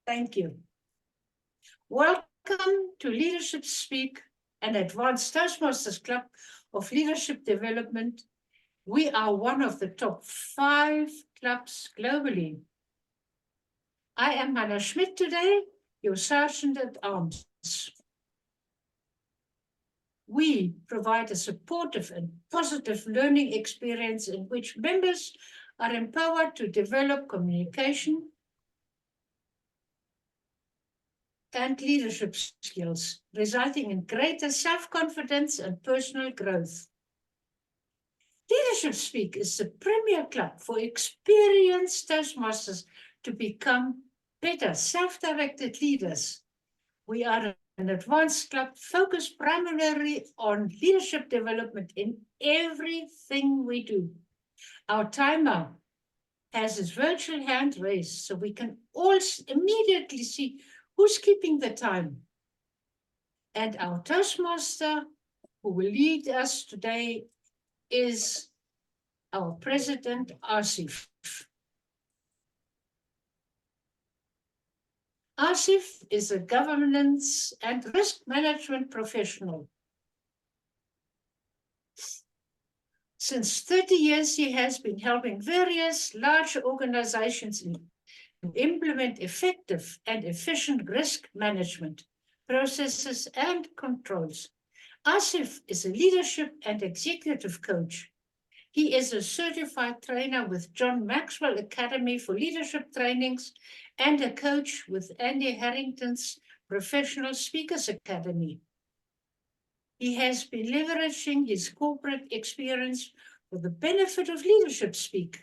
Thank you. Welcome to Leadership Speak, an advanced Toastmasters Club of Leadership Development. We are one of the top 5 clubs globally. I am Hannah Schmidt today, your Sergeant at Arms. We provide a supportive and positive learning experience in which members are empowered to develop communication and leadership skills, resulting in greater self-confidence and personal growth. Leadership Speak is the premier club for experienced Toastmasters to become better self-directed leaders. We are an advanced club focused primarily on leadership development in everything we do. Our timer has his virtual hand raised so we can all immediately see who's keeping the time. And our Toastmaster who will lead us today is our President, Asif. Asif is a governance and risk management professional. Since 30 years, he has been helping various large organizations implement effective and efficient risk management processes and controls. Asif is a leadership and executive coach. He is a certified trainer with John Maxwell Academy for Leadership Trainings and a coach with Andy Harrington's Professional Speakers Academy. He has been leveraging his corporate experience for the benefit of Leadership Speak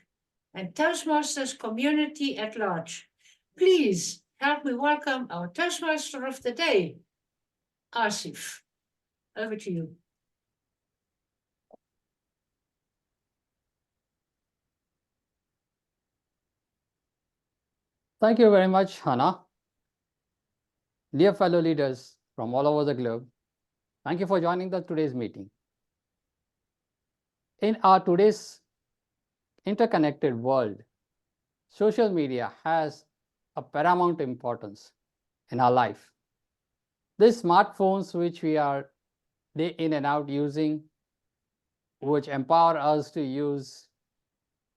and Toastmasters community at large. Please help me welcome our Toastmaster of the day, Asif. Over to you. Thank you very much, Hannah. Dear fellow leaders from all over the globe, thank you for joining today's meeting. In our today's interconnected world, social media has a paramount importance in our life. These smartphones which we are day in and out using, which empower us to use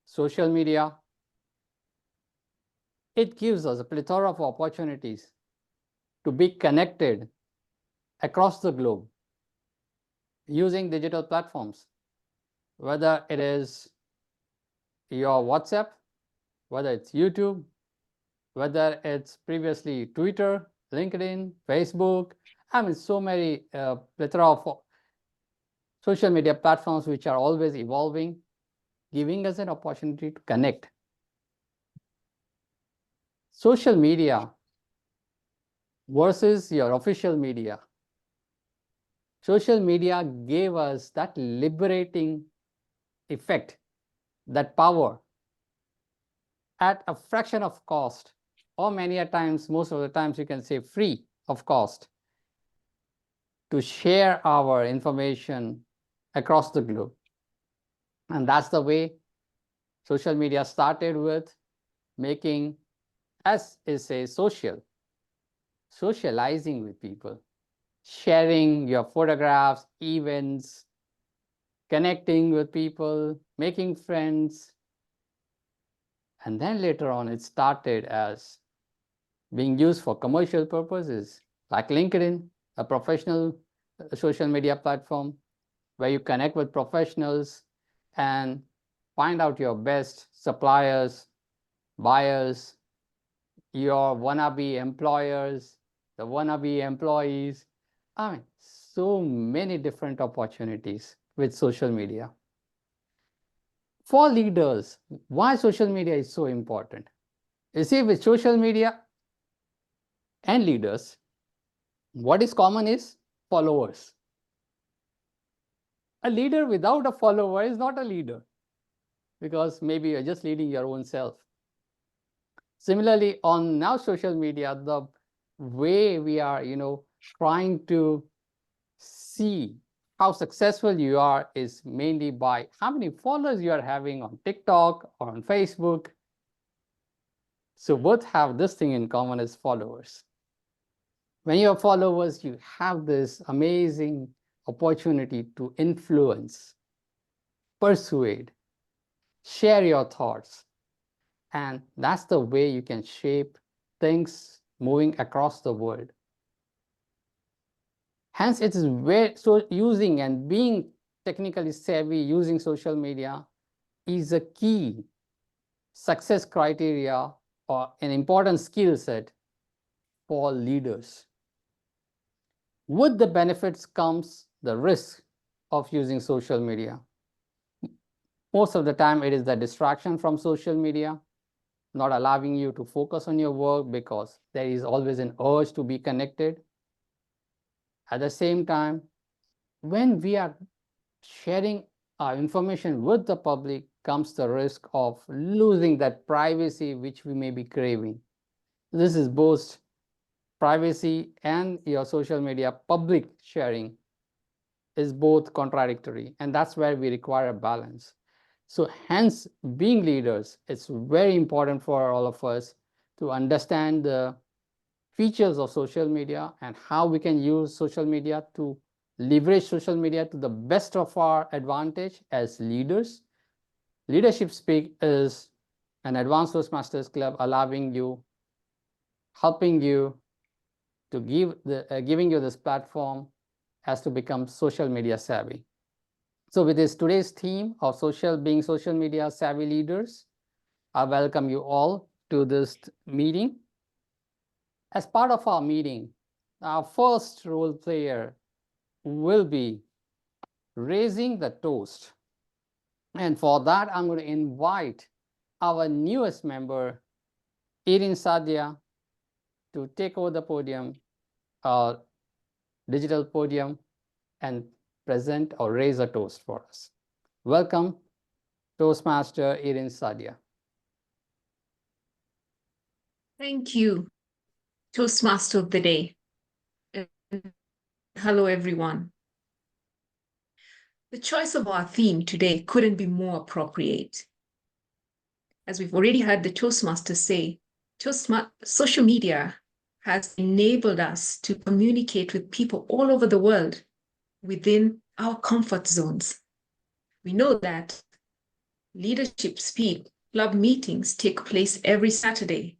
social media, it gives us a plethora of opportunities to be connected across the globe using digital platforms, whether it is your WhatsApp, whether it's YouTube, whether it's previously Twitter, LinkedIn, Facebook. I mean, so many plethora of social media platforms which are always evolving, giving us an opportunity to connect. Social media versus your official media. Social media gave us that liberating effect, that power at a fraction of cost, or many a times, most of the times you can say free of cost, to share our information across the globe. And that's the way social media started with, making us is a socializing with people, sharing your photographs, events, connecting with people, making friends. And then later on, it started as being used for commercial purposes, like LinkedIn, a professional social media platform where you connect with professionals and find out your best suppliers, buyers, your wannabe employers, the wannabe employees. I mean, so many different opportunities with social media. For leaders, why social media is so important? You see, with social media and leaders, what is common is followers. A leader without a follower is not a leader, because maybe you're just leading your own self. Similarly, on now social media, the way we are, trying to see how successful you are is mainly by how many followers you are having on TikTok or on Facebook. So both have this thing in common as followers. When you have followers, you have this amazing opportunity to influence, persuade, share your thoughts. And that's the way you can shape things moving across the world. Hence, it is very, so using and being technically savvy using social media is a key success criteria or an important skill set for leaders. With the benefits comes the risk of using social media. Most of the time, it is the distraction from social media, not allowing you to focus on your work because there is always an urge to be connected. At the same time, when we are sharing our information with the public, comes the risk of losing that privacy which we may be craving. This is both privacy and your social media public sharing is both contradictory, and that's where we require a balance. So hence, being leaders, it's very important for all of us to understand the features of social media and how we can use social media to leverage social media to the best of our advantage as leaders. Leadership Speak is an advanced Toastmasters club allowing you, helping you to giving you this platform as to become social media savvy. So with this today's theme of being social media savvy leaders, I welcome you all to this meeting. As part of our meeting, our first role player will be raising the toast. And for that, I'm going to invite our newest member, Irene Sadia, to take over the podium, digital podium, and present or raise a toast for us. Welcome, Toastmaster Irene Sadia. Thank you, Toastmaster of the Day. And hello, everyone. The choice of our theme today couldn't be more appropriate. As we've already heard the Toastmaster say, social media has enabled us to communicate with people all over the world within our comfort zones. We know that Leadership Speak club meetings take place every Saturday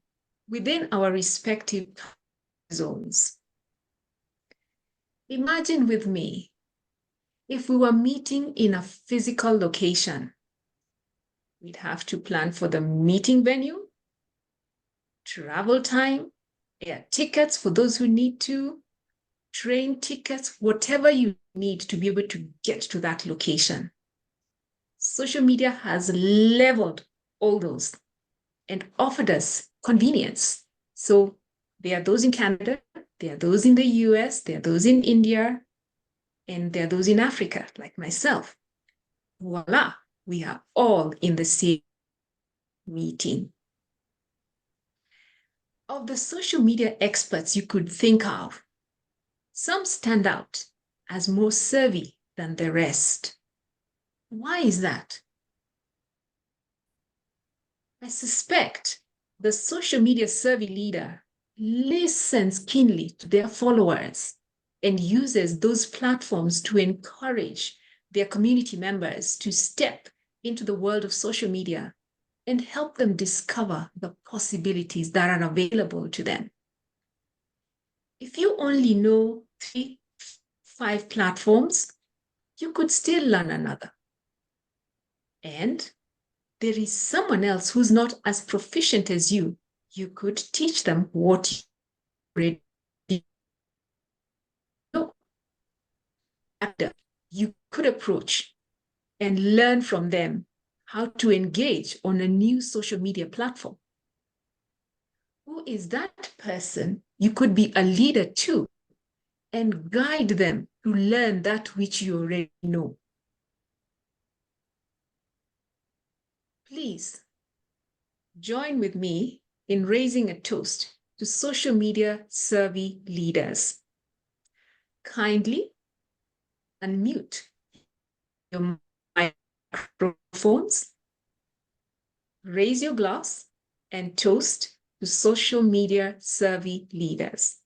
within our respective zones. Imagine with me if we were meeting in a physical location. We'd have to plan for the meeting venue, travel time, air tickets for those who need to, train tickets, whatever you need to be able to get to that location. Social media has leveled all those and offered us convenience. So there are those in Canada, there are those in the US, there are those in India, and there are those in Africa, like myself. Voila, we are all in the same meeting. Of the social media experts you could think of, some stand out as more savvy than the rest. Why is that? I suspect the social media savvy leader listens keenly to their followers and uses those platforms to encourage their community members to step into the world of social media and help them discover the possibilities that are available to them. If you only know 3, 5 platforms, you could still learn another. And there is someone else who's not as proficient as you. You could teach them what you already know. And you could approach and learn from them how to engage on a new social media platform. Who is that person you could be a leader to and guide them to learn that which you already know? Please join with me in raising a toast to social media savvy leaders. Kindly unmute your microphones, raise your glass, and toast to social media savvy leaders?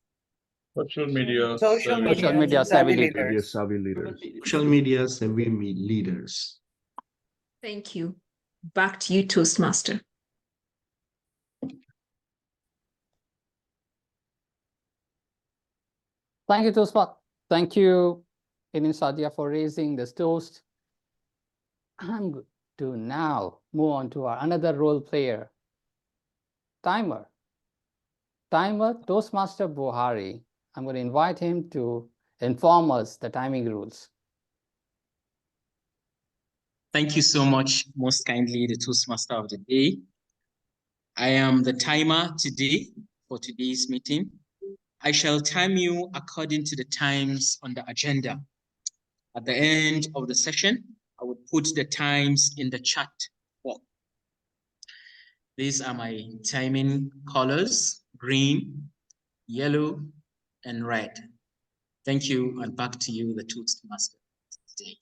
Social media. Social savvy- Social media media savvy savvy Media leaders. savvy leaders. Social media savvy leaders. Thank you. Back to you, Toastmaster. Thank you, Toastmaster. Thank you, Irene, Sadia, for raising this toast. I'm going to now move on to our another role player, Timer. Timer, Toastmaster Buhari. I'm going to invite him to inform us the timing rules. Thank you so much, most kindly, the Toastmaster of the day. I am the timer today for today's meeting. I shall time you according to the times on the agenda. At the end of the session, I will put the times in the chat box. These are my timing colors: green, yellow, and red. Thank you, and back to you, the Toastmaster today.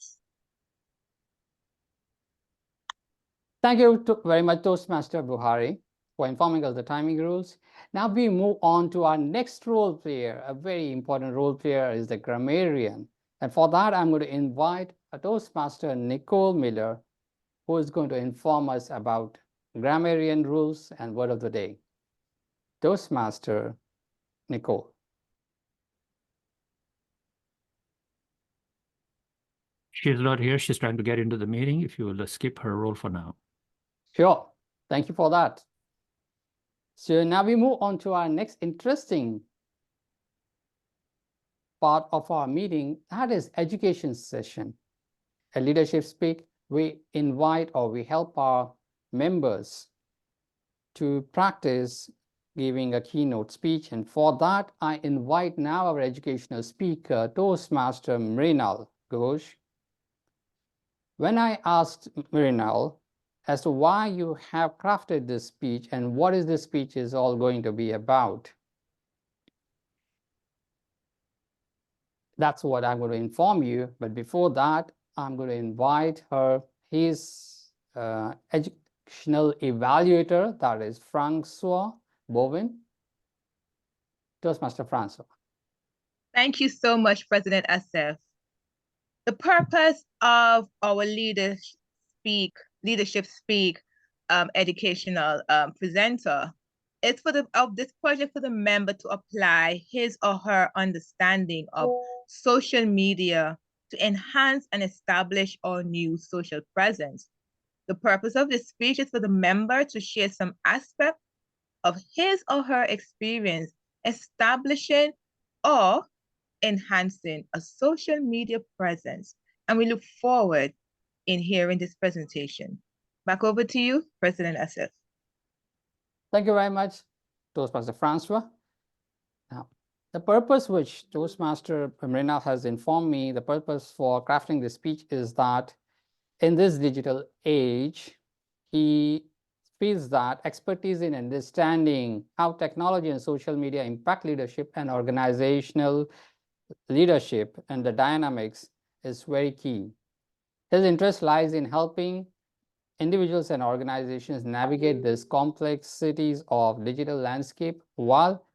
Thank you very much, Toastmaster Buhari, for informing us the timing rules. Now we move on to our next role player. A very important role player is the grammarian. And for that, I'm going to invite a Toastmaster, Nicole Miller, who is going to inform us about grammarian rules and word of the day. Toastmaster, Nicole. She's not here. She's trying to get into the meeting. If you will skip her role for now. Sure. Thank you for that. So now we move on to our next interesting part of our meeting, that is education session. A leadership speak, we invite or we help our members to practice giving a keynote speech. And for that, I invite now our educational speaker, Toastmaster Mrinal Ghosh. When I asked Mrinal as to why you have crafted this speech and what is this speech is all going to be about, that's what I'm going to inform you. But before that, I'm going to invite her, his educational evaluator, that is Francois Bovin. Toastmaster Francois. Thank you so much, President Asif. The purpose of our leadership speak educational presenter is of this project for the member to apply his or her understanding of social media to enhance and establish our new social presence. The purpose of this speech is for the member to share some aspect of his or her experience establishing or enhancing a social media presence. And we look forward in hearing this presentation. Back over to you, President Asif. Thank you very much, Toastmaster Francois. Now, the purpose which Toastmaster Mrinal has informed me, the purpose for crafting this speech is that in this digital age, he feels that expertise in understanding how technology and social media impact leadership and organizational leadership and the dynamics is very key. His interest lies in helping individuals and organizations navigate these complexities of digital landscape while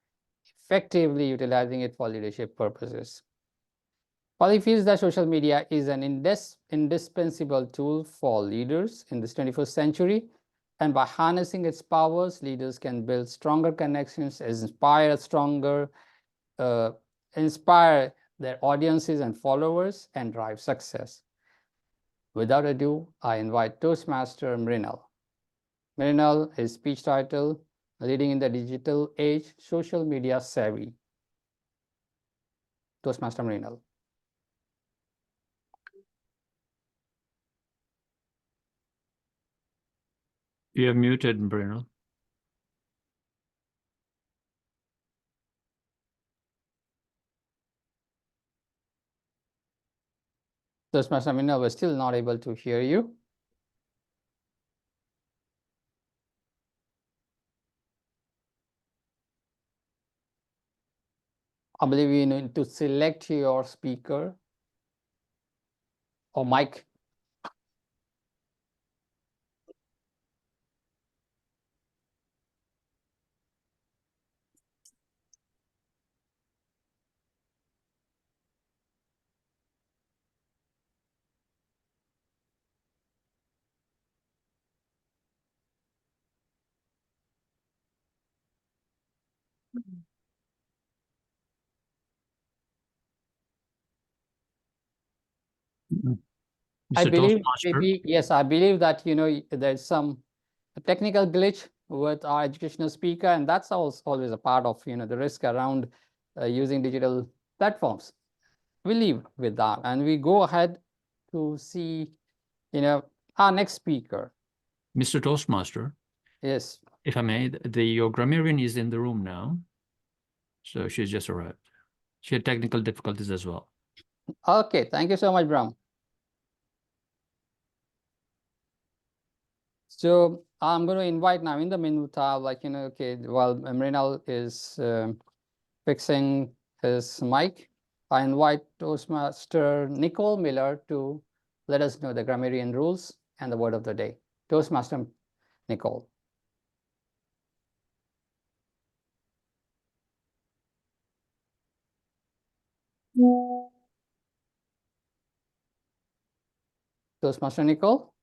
effectively utilizing it for leadership purposes. While he feels that social media is an indispensable tool for leaders in this 21st century, and by harnessing its powers, leaders can build stronger connections, inspire their audiences and followers, and drive success. Without ado, I invite Toastmaster Mrinal. Mrinal, his speech title, Leading in the Digital Age, Social Media Savvy. Toastmaster Mrinal. You're muted, Mrinal. Toastmaster Mrinal, we're still not able to hear you. I believe you need to select your speaker or mic. I Mr. believe Toastmaster, maybe, yes, I believe that, there's some technical glitch with our educational speaker, and that's also always a part of, the risk around using digital platforms. We leave with that and we go ahead to see, our next speaker. Mr. Toastmaster, Yes. if I may, your grammarian is in the room now. So she's just arrived. She had technical difficulties as well. Okay, thank you so much, Brahm. So I'm going to invite now in the meantime, while Mrinal is fixing his mic, I invite Toastmaster Nicole Miller to let us know the grammarian rules and the word of the day. Toastmaster Nicole. Toastmaster Nicole.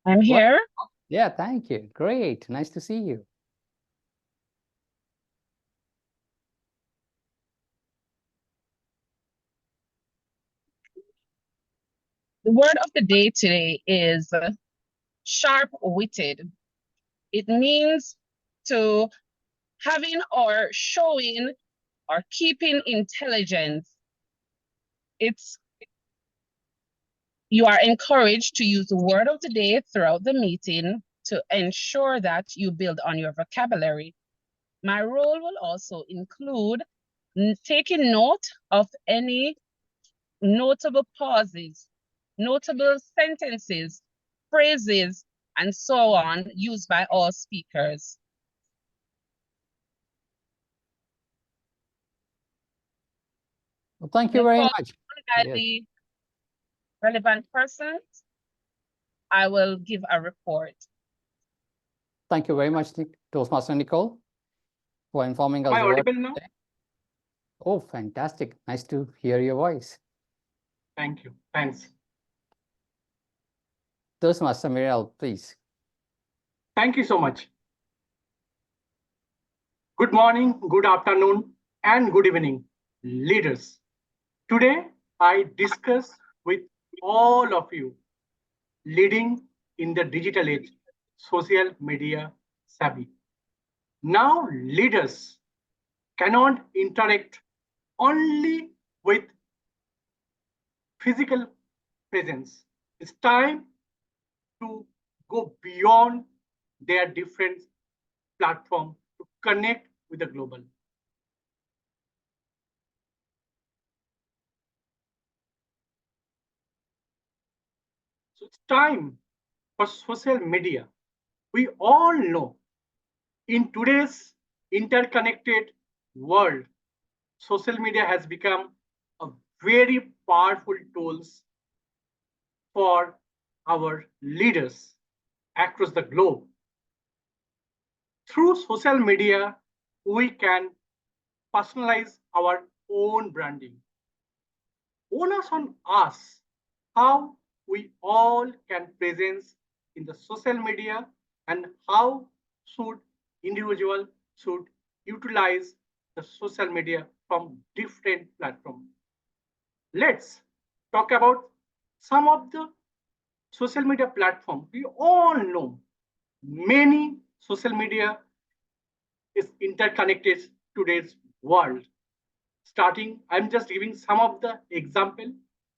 I'm here. Yeah, thank you. Great. Nice to see you. The word of the day today is sharp-witted. It means to having or showing or keeping intelligence. You are encouraged to use the word of the day throughout the meeting to ensure that you build on your vocabulary. My role will also include taking note of any notable pauses, notable sentences, phrases, and so on used by all speakers. Well, thank you very much. By Yes. the relevant persons, I will give a report. Thank you very much, Toastmaster Nicole, for informing us. Am I audible now? Oh, fantastic. Nice to hear your voice. Thank you. Thanks. Toastmaster Mrinal, please. Thank you so much. Good morning, good afternoon, and good evening, leaders. Today, I discuss with all of you leading in the digital age, social media savvy. Now, leaders cannot interact only with physical presence. It's time to go beyond their different platforms to connect with the global. So it's time for social media. We all know in today's interconnected world, social media has become a very powerful tools for our leaders across the globe. Through social media, we can personalize our own branding. Onus on us how we all can presence in the social media and how should individual should utilize the social media from different platforms. Let's talk about some of the social media platforms. We all know many social media is interconnected today's world. Starting, I'm just giving some of the example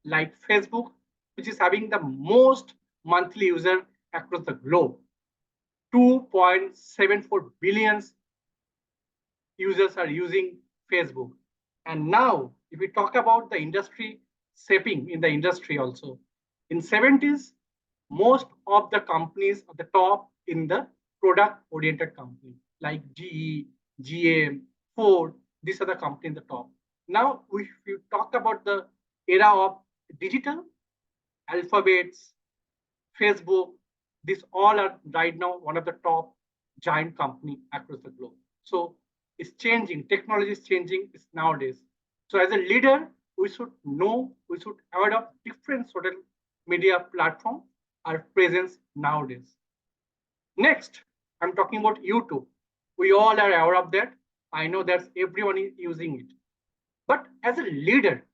like Facebook, which is having the most monthly user across the globe. 2.74 billion users are using Facebook. And now, if we talk about the industry shaping in the industry also, in 70s, most of the companies at the top in the product-oriented company like GE, GM, Ford, these are the companies in the top. Now, if you talk about the era of digital, Alphabets, Facebook, these all are right now one of the top giant company across the globe. So it's changing, technology is changing nowadays. So as a leader, we should know, we should adopt different social media platform are presence nowadays. Next, I'm talking about YouTube. We all are aware of that. I know that everyone is using it. But as a leader,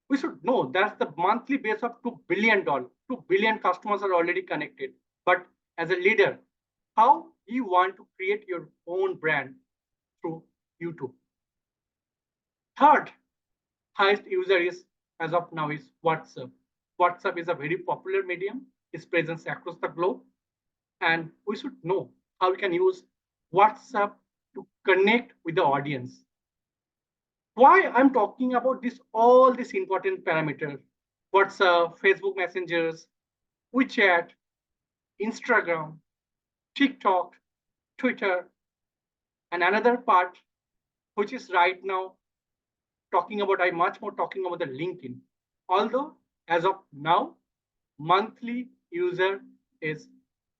we should know that's the monthly base of $2 billion. 2 billion customers are already connected. But as a leader, how you want to create your own brand through YouTube. Third highest user is, as of now, is WhatsApp. WhatsApp is a very popular medium. Its presence across the globe. And we should know how we can use WhatsApp to connect with the audience. Why I'm talking about this, all these important parameters: WhatsApp, Facebook Messengers, WeChat, Instagram, TikTok, Twitter, and another part, which is right now talking about, I'm much more talking about the LinkedIn. Although as of now, monthly user is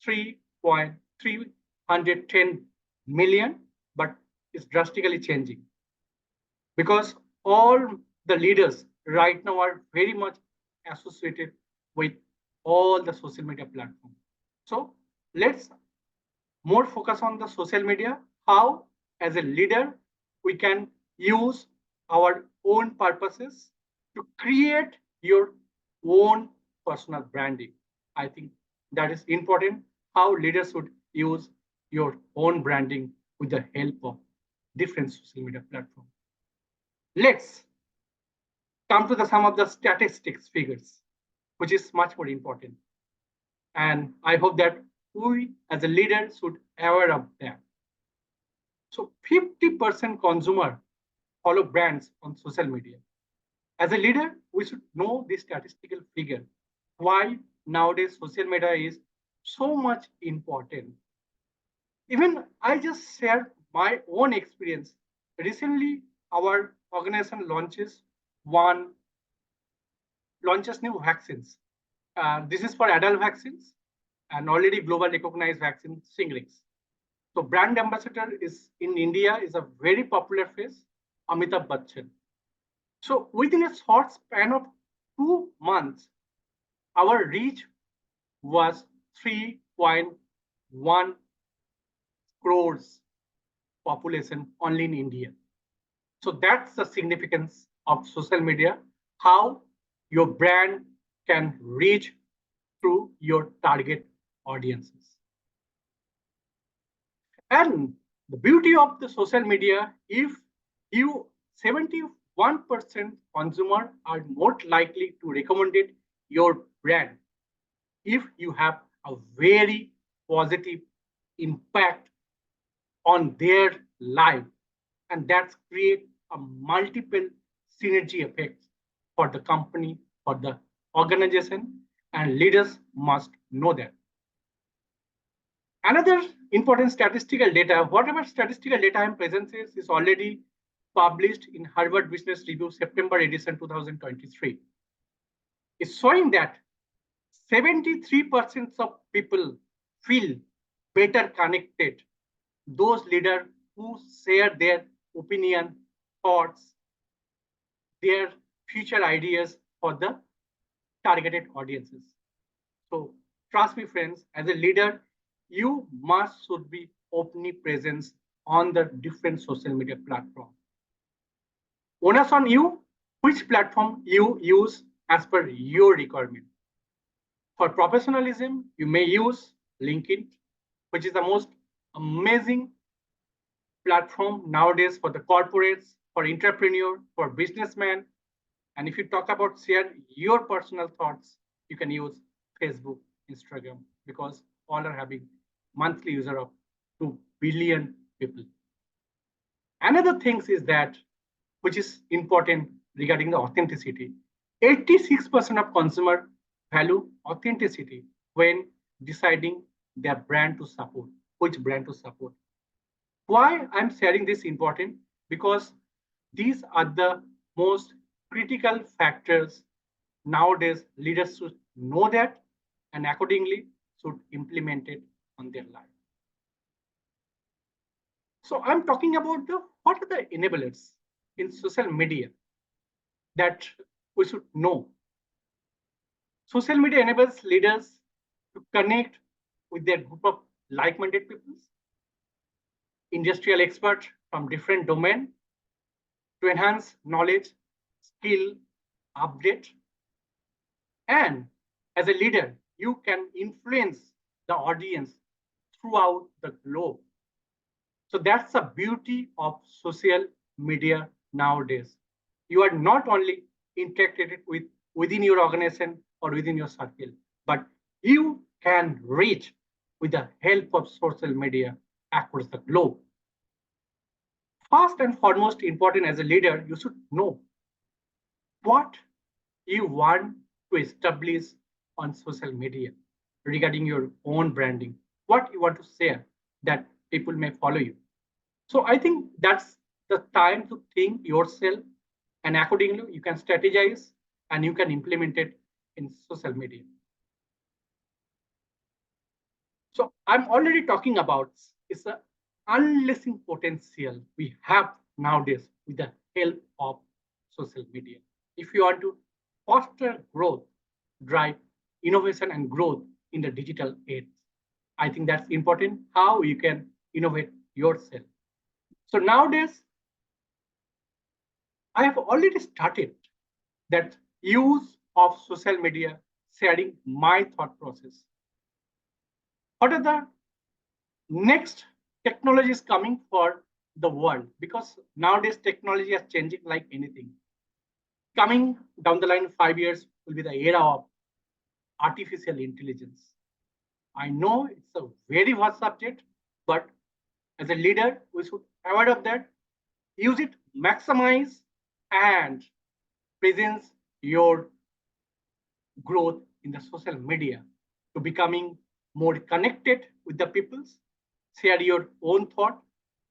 3.310 million, but it's drastically changing because all the leaders right now are very much associated with all the social media platforms. So let's more focus on the social media, how as a leader we can use our own purposes to create your own personal branding. I think that is important, how leaders should use your own branding with the help of different social media platforms. Let's come to some of the statistics figures, which is much more important. And I hope that we as a leader should aware of them. So 50% consumer follow brands on social media. As a leader, we should know this statistical figure, why nowadays social media is so much important. Even I just shared my own experience. Recently, our organization launches new vaccines. This is for adult vaccines and already global recognized vaccine Shingrix. So brand ambassador is in India is a very popular face, Amitabh Bachchan. So within a short span of 2 months, our reach was 3.1 crores population only in India. So that's the significance of social media, how your brand can reach through your target audiences. And the beauty of the social media, if you 71% consumer are more likely to recommend it, your brand if you have a very positive impact on their life, and that's create a multiple synergy effects for the company, for the organization, and leaders must know that. Another important statistical data, whatever statistical data I'm presenting is already published in Harvard Business Review September edition 2023. It's showing that 73% of people feel better connected, those leaders who share their opinion, thoughts, their future ideas for the targeted audiences. So trust me, friends, as a leader, you should be omnipresent on the different social media platforms. Onus on you, which platform you use as per your requirement. For professionalism, you may use LinkedIn, which is the most amazing platform nowadays for the corporates, for entrepreneur, for businessmen. And if you talk about share your personal thoughts, you can use Facebook, Instagram, because all are having monthly user of 2 billion people. Another thing is that, which is important regarding the authenticity, 86% of consumer value authenticity when deciding their brand to support, which brand to support. Why I'm sharing this important? Because these are the most critical factors nowadays. Leaders should know that and accordingly should implement it on their life. So I'm talking about what are the enablers in social media that we should know. Social media enables leaders to connect with their group of like-minded people. industrial experts from different domains to enhance knowledge, skill, update. And as a leader, you can influence the audience throughout the globe. So that's the beauty of social media nowadays. You are not only interacted within your organization or within your circle, but you can reach with the help of social media across the globe. First and foremost important as a leader, you should know what you want to establish on social media regarding your own branding, what you want to share that people may follow you. So I think that's the time to think yourself, and accordingly you can strategize and you can implement it in social media. So I'm already talking about it's the unleashing potential we have nowadays with the help of social media. If you want to foster growth, drive innovation and growth in the digital age, I think that's important how you can innovate yourself. So nowadays, I have already started that use of social media, sharing my thought process. What are the next technologies coming for the world? Because nowadays technology is changing like anything. Coming down the line 5 years will be the era of artificial intelligence. I know it's a very vast subject, but as a leader, we should be aware of that, use it, maximize, and presence your growth in the social media to becoming more connected with the peoples, share your own thought,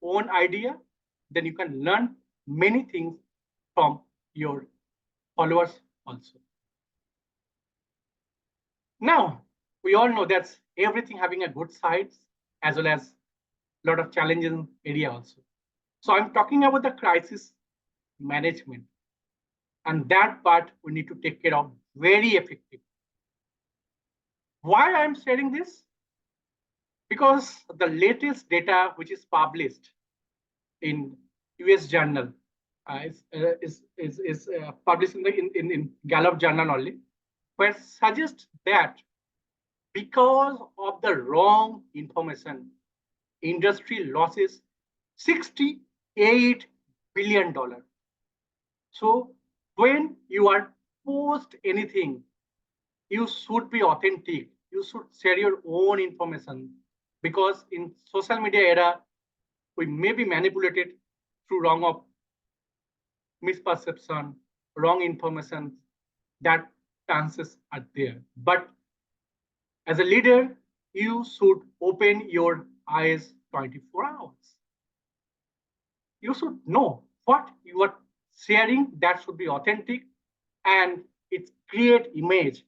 own idea, then you can learn many things from your followers also. Now, we all know that's everything having a good sides as well as a lot of challenges area also. So I'm talking about the crisis management, and that part we need to take care of very effectively. Why I'm sharing this? Because the latest data which is published in US journal is published in Gallup journal only, where suggests that because of the wrong information, industry losses $68 billion. So when you are post anything, you should be authentic. You should share your own information, because in social media era, we may be manipulated through wrong of misperception, wrong information. That chances are there. But as a leader, you should open your eyes 24 hours. You should know what you are sharing, that should be authentic, and it create image.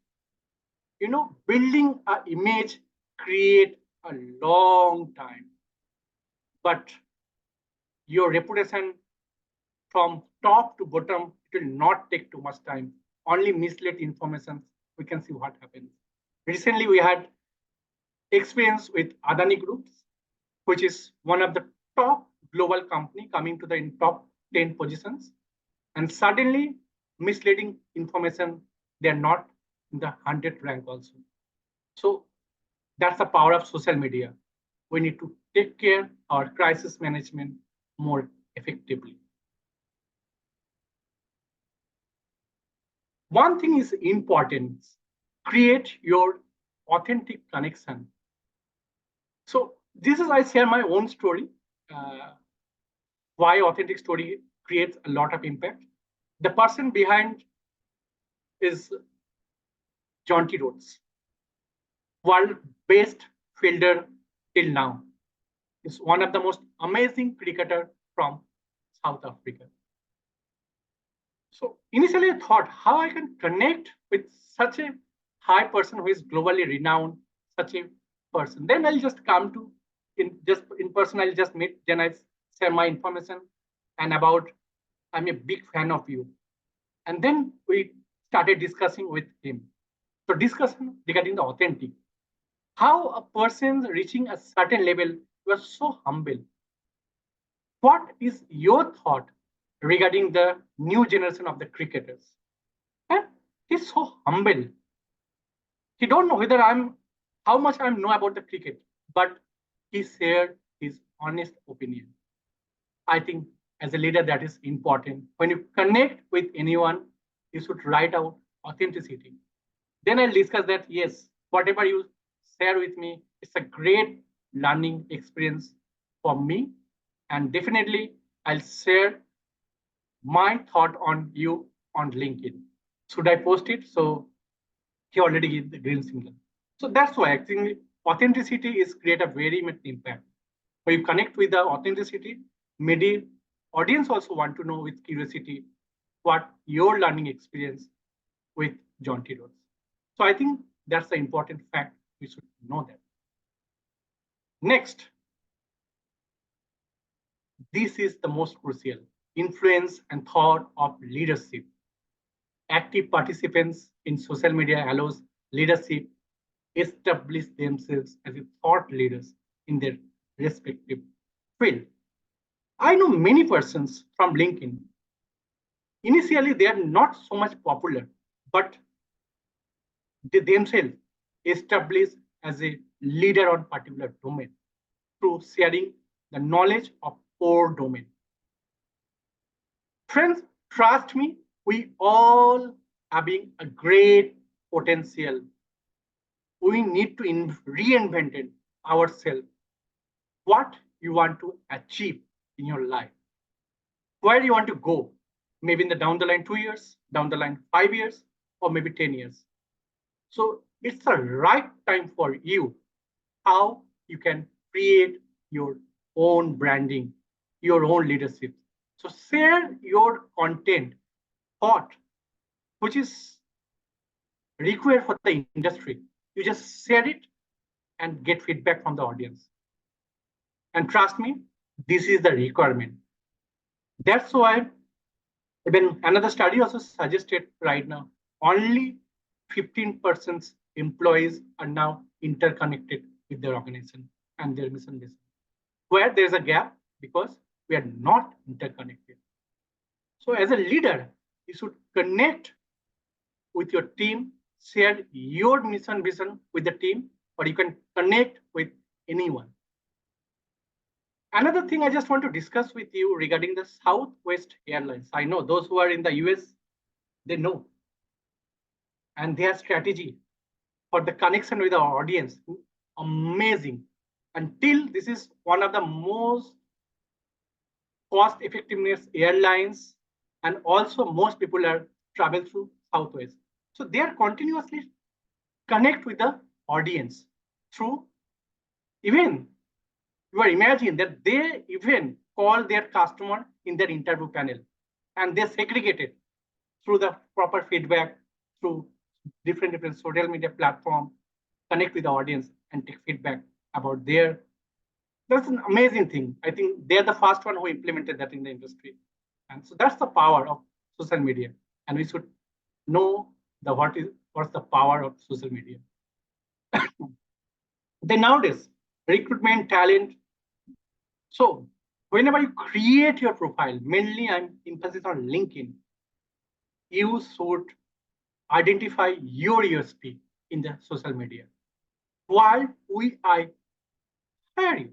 You know, building an image create a long time, but your reputation from top to bottom, it will not take too much time. Only mislead information, we can see what happens. Recently, we had experience with Adani Groups, which is one of the top global company coming to the top 10 positions. And suddenly, misleading information, they're not in the 100 rank also. So that's the power of social media. We need to take care our crisis management more effectively. One thing is important, create your authentic connection. So this is, I share my own story, why authentic story creates a lot of impact. The person behind is John T. Rhodes, world best fielder till now. Is one of the most amazing cricketer from South Africa. So initially I thought how I can connect with such a high person who is globally renowned, such a person. Then I'll just come to in person, I'll just meet, then I share my information and about I'm a big fan of you. And then we started discussing with him. So discussion regarding the authentic. How a person reaching a certain level was so humble. what is your thought regarding the new generation of the cricketers? And he's so humble. He don't know whether how much I know about the cricket, but he shared his honest opinion. I think as a leader, that is important. When you connect with anyone, you should write out authenticity. Then I'll discuss that, yes, whatever you share with me, it's a great learning experience for me. And definitely I'll share my thought on you on LinkedIn. Should I post it? So he already gave the green signal. So that's why I think authenticity is create a very much impact. When you connect with the authenticity, media audience also want to know with curiosity what your learning experience with John T. Rhodes. So I think that's the important fact. We should know that. Next, this is the most crucial: influence and thought of leadership. Active participants in social media allows leadership establish themselves as thought leaders in their respective field. I know many persons from LinkedIn. Initially, they are not so much popular, but they themselves establish as a leader on particular domain through sharing the knowledge of core domain. Friends, trust me, we all having a great potential. We need to reinvent ourselves. What you want to achieve in your life, where you want to go, maybe in the down the line 2 years, down the line 5 years, or maybe 10 years. So it's the right time for you, how you can create your own branding, your own leadership. So share your content, thought, which is required for the industry. You just share it and get feedback from the audience. And trust me, this is the requirement. That's why even another study also suggested right now, only 15% employees are now interconnected with their organization and their mission vision. Where there's a gap because we are not interconnected. So as a leader, you should connect with your team, share your mission vision with the team, or you can connect with anyone. Another thing I just want to discuss with you regarding the Southwest Airlines. I know those who are in the US, they know. And their strategy for the connection with our audience, amazing. Until this is one of the most cost effectiveness airlines, and also most people are travel through Southwest. So they are continuously connect with the audience through even you are imagining that they even call their customer in their interview panel, and they segregate it through the proper feedback through different social media platforms, connect with the audience and take feedback about their. That's an amazing thing. I think they're the first one who implemented that in the industry. And so that's the power of social media. And we should know what's the power of social media. Then nowadays, recruitment, talent. So whenever you create your profile, mainly I'm emphasis on LinkedIn, you should identify your USP in the social media. Why we I hire you?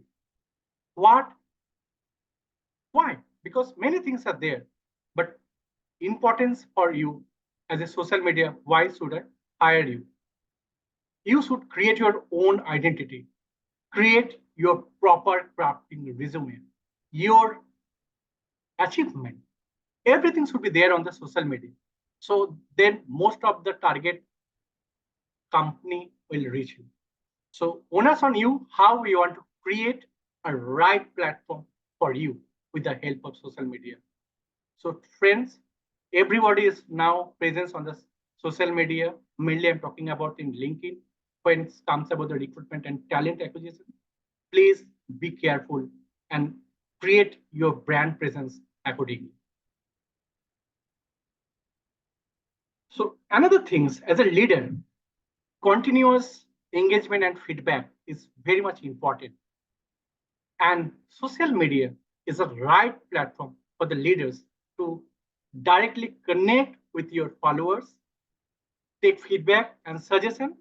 What? Why? Because many things are there, but importance for you as a social media, why should I hire you? You should create your own identity, create your proper crafting resume, your achievement. Everything should be there on the social media. So then most of the target company will reach you. So onus on you, how we want to create a right platform for you with the help of social media. So friends, everybody is now present on the social media. Mainly I'm talking about in LinkedIn. When it comes about the recruitment and talent acquisition, please be careful and create your brand presence accordingly. So another things as a leader, continuous engagement and feedback is very much important. And social media is the right platform for the leaders to directly connect with your followers, take feedback and suggestion,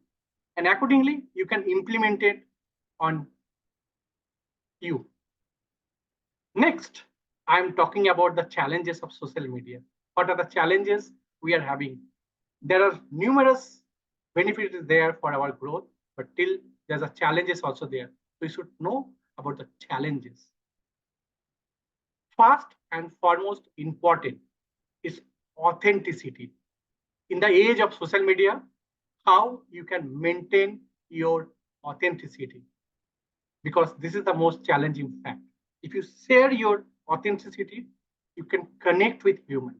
and accordingly, you can implement it on you. Next, I'm talking about the challenges of social media. What are the challenges we are having? There are numerous benefits there for our growth, but still there's a challenges also there. We should know about the challenges. First and foremost important is authenticity. In the age of social media, how you can maintain your authenticity, because this is the most challenging fact. If you share your authenticity, you can connect with human.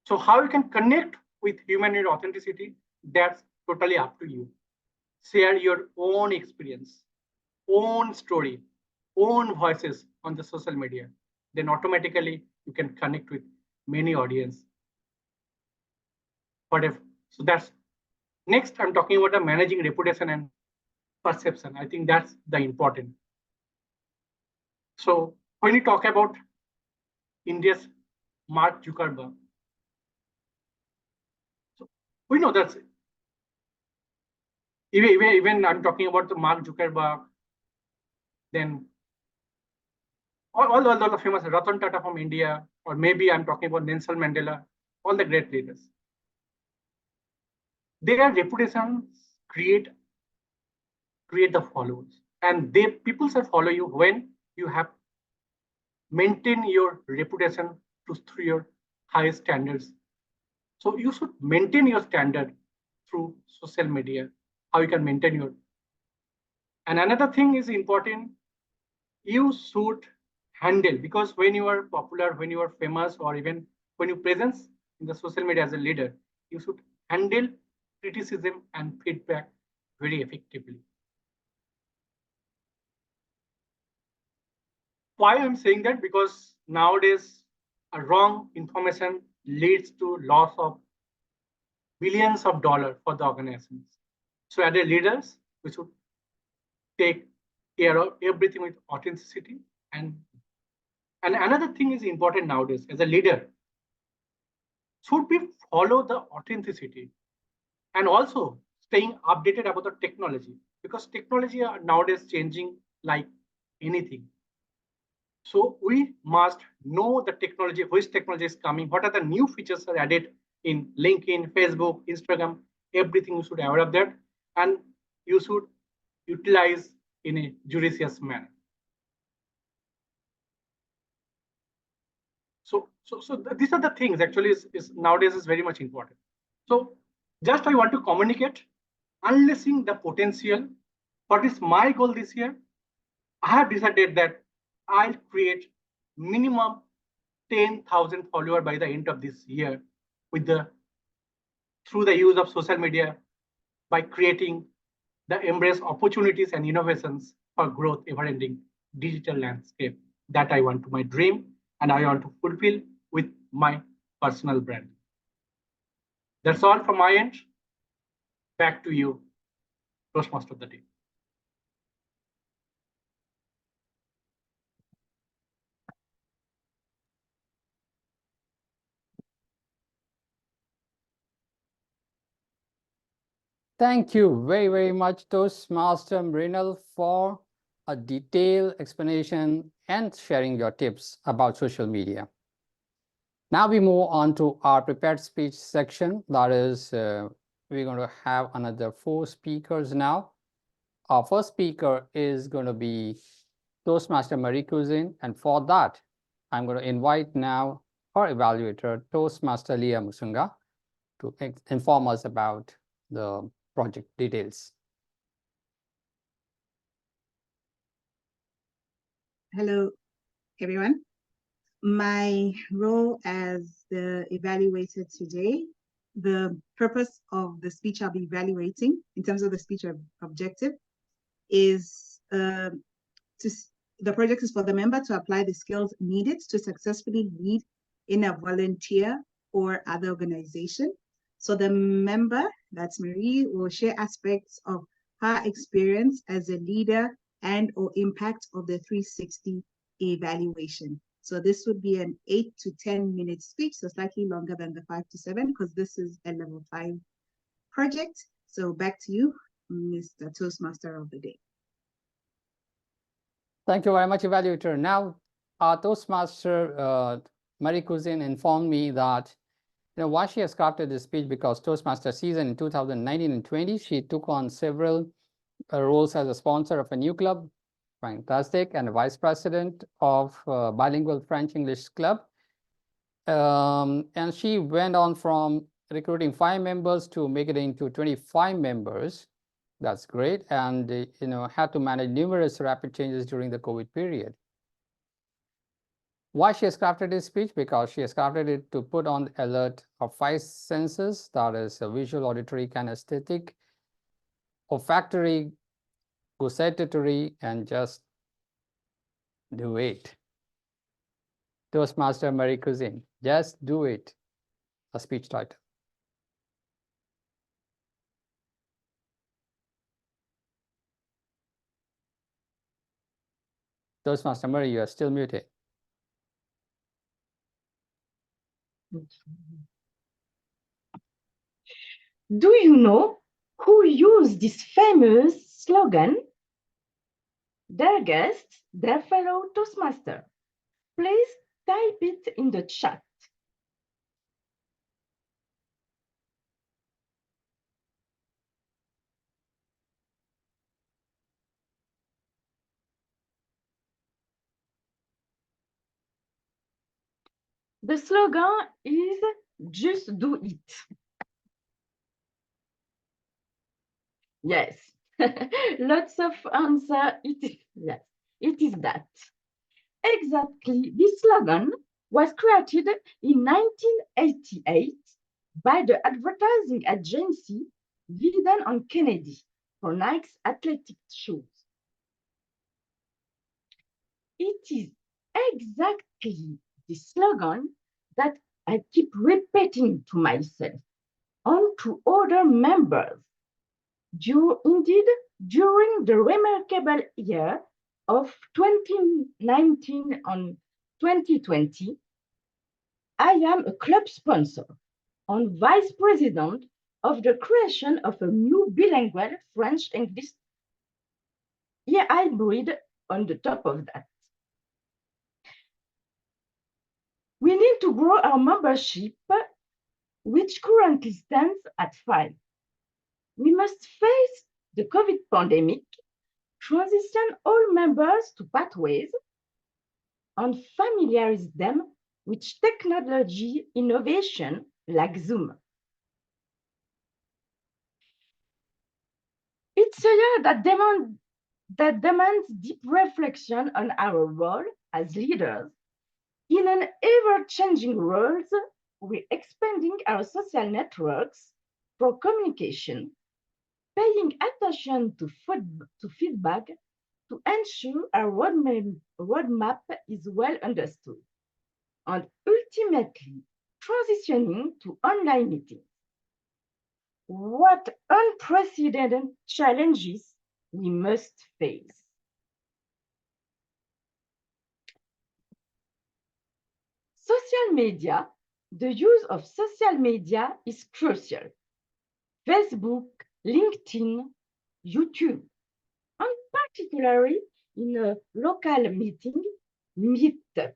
So how you can connect with human in authenticity, that's totally up to you. Share your own experience, own story, own voices on the social media. Then automatically you can connect with many audience. Whatever. So that's next. I'm talking about the managing reputation and perception. I think that's the important. So when you talk about India's Mark Zuckerberg, so we know that even I'm talking about the Mark Zuckerberg, then all the famous Ratan Tata from India, or maybe I'm talking about Nelson Mandela, all the great leaders. Their reputations create the followers, and people shall follow you when you have maintained your reputation through your high standards. So you should maintain your standard through social media, how you can maintain your. And another thing is important, you should handle, because when you are popular, when you are famous, or even when you presence in the social media as a leader, you should handle criticism and feedback very effectively. Why I'm saying that? Because nowadays a wrong information leads to loss of billions of dollars for the organizations. So as a leaders, we should take care of everything with authenticity. And another thing is important nowadays as a leader, should we follow the authenticity and also staying updated about the technology, because technology are nowadays changing like anything. So we must know the technology, which technology is coming, what are the new features are added in LinkedIn, Facebook, Instagram, everything you should be aware of that, and you should utilize in a judicious manner. So these are the things actually is nowadays is very much important. So just I want to communicate, unleashing the potential. What is my goal this year? I have decided that I'll create minimum 10,000 followers by the end of this year through the use of social media, by creating the embrace opportunities and innovations for growth ever-ending digital landscape that I want to my dream and I want to fulfill with my personal brand. That's all from my end. Back to you, Toastmaster of the day. Thank you very, very much, Toastmaster Mrinal, for a detailed explanation and sharing your tips about social media. Now we move on to our prepared speech section. That is, we're going to have another 4 speakers now. Our first speaker is going to be Toastmaster Marie Cusin, and for that, I'm going to invite now our evaluator, Toastmaster Leah Musunga, to inform us about the project details. Hello, everyone. My role as the evaluator today, the purpose of the speech I'll be evaluating in terms of the speech objective is the project is for the member to apply the skills needed to successfully lead in a volunteer or other organization. So the member, that's Marie, will share aspects of her experience as a leader and or impact of the 360 evaluation. So this would be an 8 to 10 minute speech, so slightly longer than the 5 to 7, because this is a level 5 project. So back to you, Mr. Toastmaster of the day. Thank you very much, Evaluator. Now, our Toastmaster, Marie Cusin, informed me that why she has crafted this speech, because Toastmaster season in 2019 and 20, she took on several roles as a sponsor of a new club, fantastic, and a vice president of bilingual French-English club. And she went on from recruiting 5 members to make it into 25 members. That's great. And, had to manage numerous rapid changes during the COVID period. Why she has crafted this speech? Because she has crafted it to put on the alert of 5 senses, that is visual, auditory, kinesthetic, olfactory, gustatory, and just do it. Toastmaster Marie Cusin, just do it, a speech title. Toastmaster Marie, you are still muted. Do you know who used this famous slogan? Their guests, their fellow Toastmaster. Please type it in the chat. The slogan is just do it. Yes, lots of answer. Yes, it is that. Exactly, this slogan was created in 1988 by the advertising agency Wieden and Kennedy for Nike's athletic shoes. It is exactly the slogan that I keep repeating to myself and to other members. Indeed, during the remarkable year of 2019 and 2020, I am a club sponsor and vice president of the creation of a new bilingual French-English hybrid on the top of that. We need to grow our membership, which currently stands at 5. We must face the COVID pandemic, transition all members to pathways, and familiarize them with technology innovation like Zoom. It's a year that demands deep reflection on our role as leaders. In an ever-changing world, we're expanding our social networks for communication, paying attention to feedback to ensure our roadmap is well understood, and ultimately transitioning to online meetings. What unprecedented challenges we must face. Social media, the use of social media is crucial. Facebook, LinkedIn, YouTube, and particularly in a local meeting, Meetup.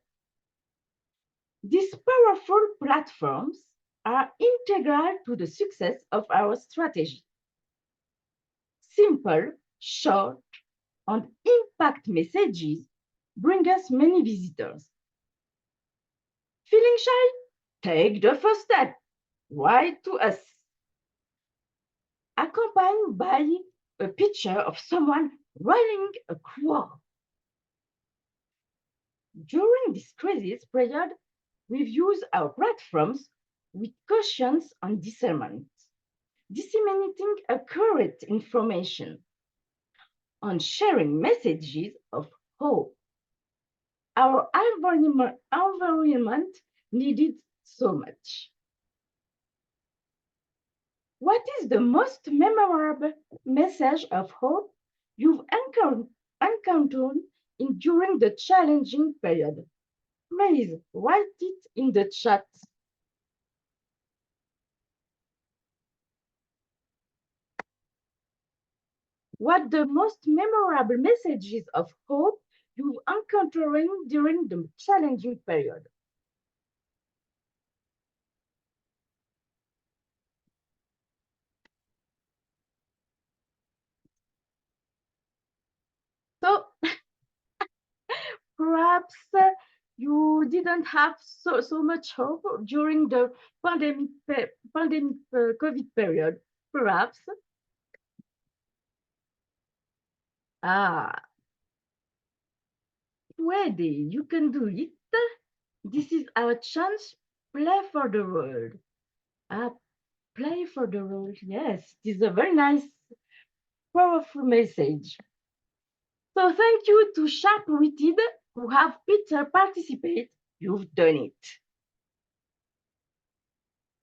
These powerful platforms are integral to the success of our strategy. Simple, short, and impact messages bring us many visitors. Feeling shy? Take the first step. Write to us. Accompanied by a picture of someone running a crowd. During this crisis period, we've used our platforms with caution and discernment, disseminating accurate information and sharing messages of hope. Our environment needed so much. What is the most memorable message of hope you've encountered during the challenging period? Please write it in the chat. What the most memorable messages of hope you encountering during the challenging period? So perhaps you didn't have so much hope during the pandemic COVID period. Perhaps. Ready, you can do it. This is our chance. Play for the world. Play for the world. Yes, it is a very nice, powerful message. So thank you to Sharp-witted who have Peter participate. You've done it.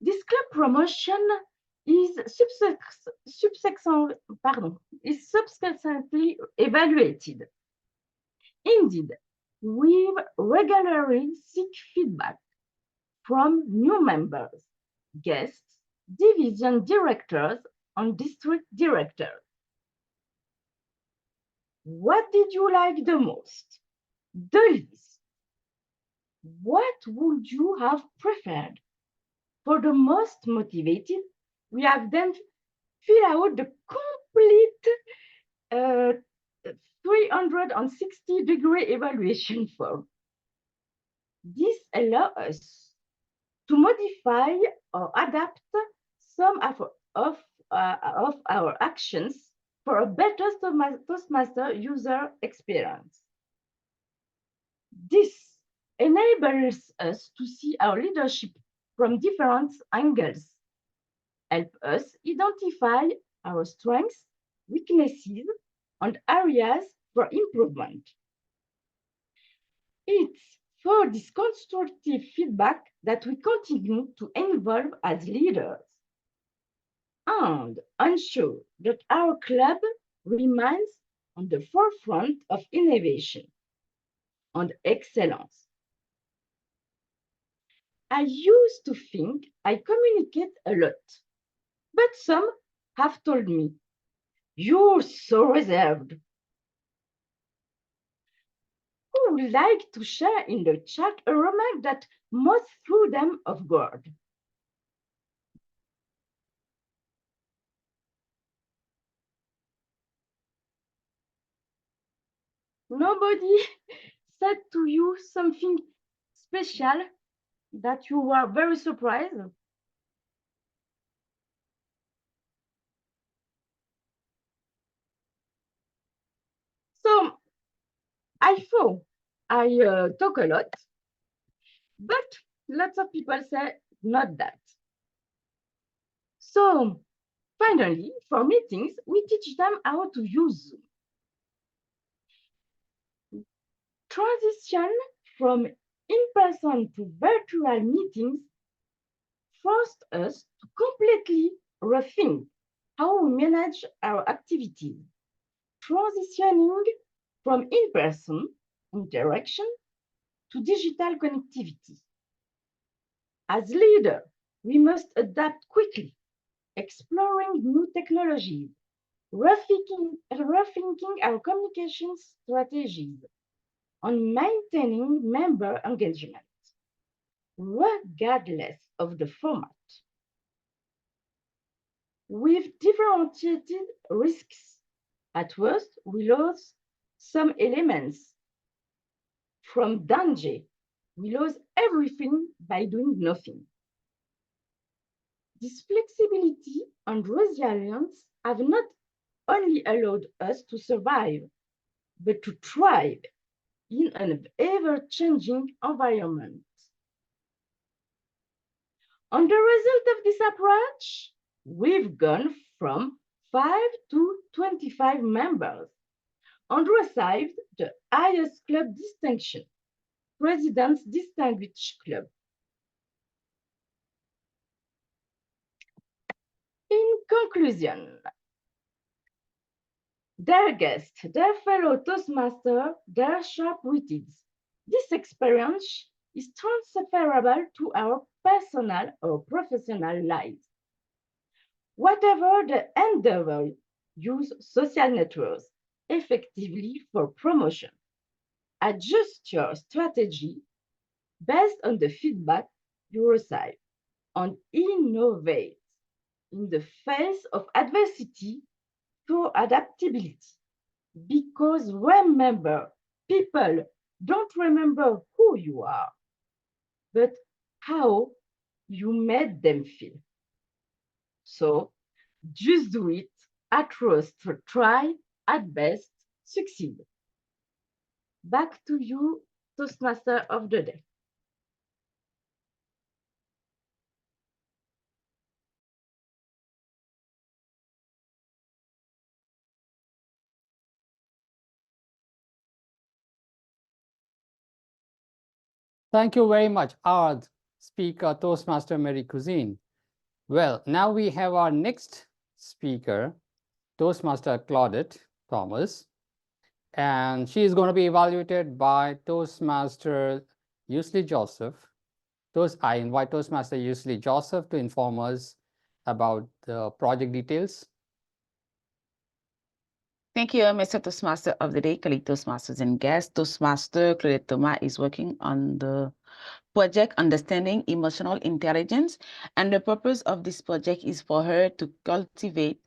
This club promotion is subsequently evaluated. Indeed, we regularly seek feedback from new members, guests, division directors, and district directors. What did you like the most? The least? What would you have preferred? For the most motivated, we have then fill out the complete 360-degree evaluation form. This allows us to modify or adapt some of our actions for a better Toastmaster user experience. This enables us to see our leadership from different angles, help us identify our strengths, weaknesses, and areas for improvement. It's for this constructive feedback that we continue to evolve as leaders and ensure that our club remains on the forefront of innovation and excellence. I used to think I communicate a lot, but some have told me, you're so reserved. Who would like to share in the chat a remark that most threw them off guard? Nobody said to you something special that you were very surprised? So I thought I talk a lot, but lots of people say not that. So finally, for meetings, we teach them how to use Zoom. Transition from in-person to virtual meetings forced us to completely rethink how we manage our activities, transitioning from in-person interaction to digital connectivity. As leaders, we must adapt quickly, exploring new technologies, rethinking our communication strategies, and maintaining member engagement, regardless of the format. With differentiated risks, at first, we lose some elements from danger. We lose everything by doing nothing. This flexibility and resilience have not only allowed us to survive, but to thrive in an ever-changing environment. And the result of this approach, we've gone from 5 to 25 members and received the highest club distinction, President's Distinguished Club. In conclusion, their guests, their fellow Toastmasters, their sharp-witted. This experience is transferable to our personal or professional lives. Whatever the endeavor, use social networks effectively for promotion. Adjust your strategy based on the feedback you receive and innovate in the face of adversity through adaptability. Because remember, people don't remember who you are, but how you made them feel. So just do it, at worst try, at best succeed. Back to you, Toastmaster of the day. Thank you very much, our speaker, Toastmaster Mary Cusin. Well, now we have our next speaker, Toastmaster Claudette Thomas, and she is going to be evaluated by Toastmaster Usley Joseph. I invite Toastmaster Usley Joseph to inform us about the project details. Thank you, Mr. Toastmaster of the Day, colleague Toastmasters and guests. Toastmaster Claudette Thomas is working on the project Understanding Emotional Intelligence, and the purpose of this project is for her to cultivate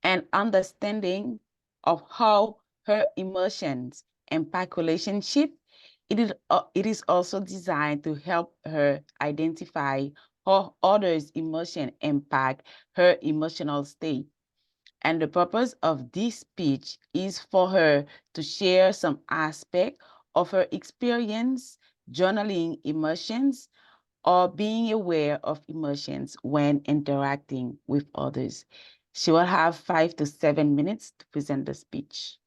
an understanding of how her emotions impact relationship. It is also designed to help her identify how others' emotion impact her emotional state. And the purpose of this speech is for her to share some aspect of her experience journaling emotions or being aware of emotions when interacting with others. She will have 5 to 7 minutes to present the speech.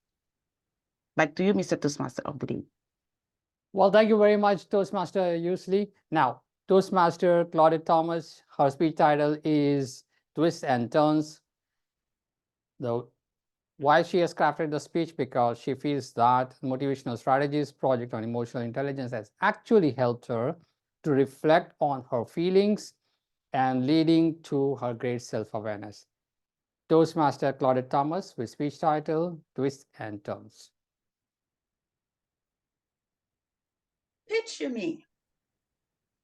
Back to you, Mr. Toastmaster of the Day. Well, thank you very much, Toastmaster Usley. Now, Toastmaster Claudette Thomas, her speech title is Twists and Turns. Why she has crafted the speech? Because she feels that Motivational Strategies project on emotional intelligence has actually helped her to reflect on her feelings and leading to her great self-awareness. Toastmaster Claudette Thomas with speech title Twists and Turns. Picture me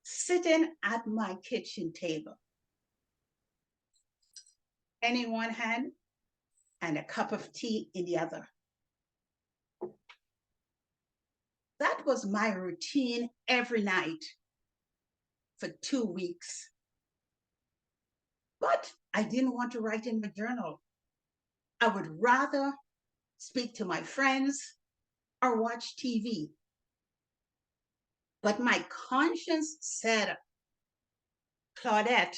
sitting at my kitchen table, pen in one hand and a cup of tea in the other. That was my routine every night for 2 weeks. But I didn't want to write in my journal. I would rather speak to my friends or watch TV. But my conscience said, Claudette,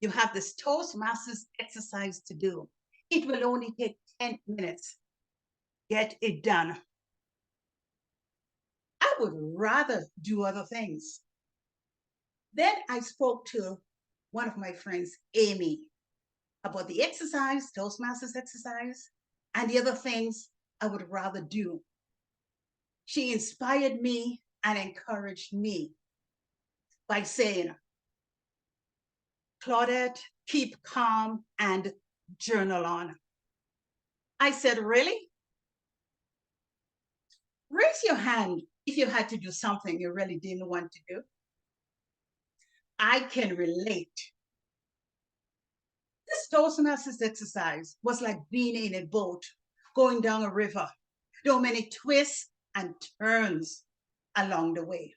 you have this Toastmasters exercise to do. It will only take 10 minutes. Get it done. I would rather do other things. Then I spoke to one of my friends, Amy, about the exercise, Toastmasters exercise, and the other things I would rather do. She inspired me and encouraged me by saying, Claudette, keep calm and journal on. I said, really? Raise your hand if you had to do something you really didn't want to do. I can relate. This Toastmasters exercise was like being in a boat going down a river. There were many twists and turns along the way.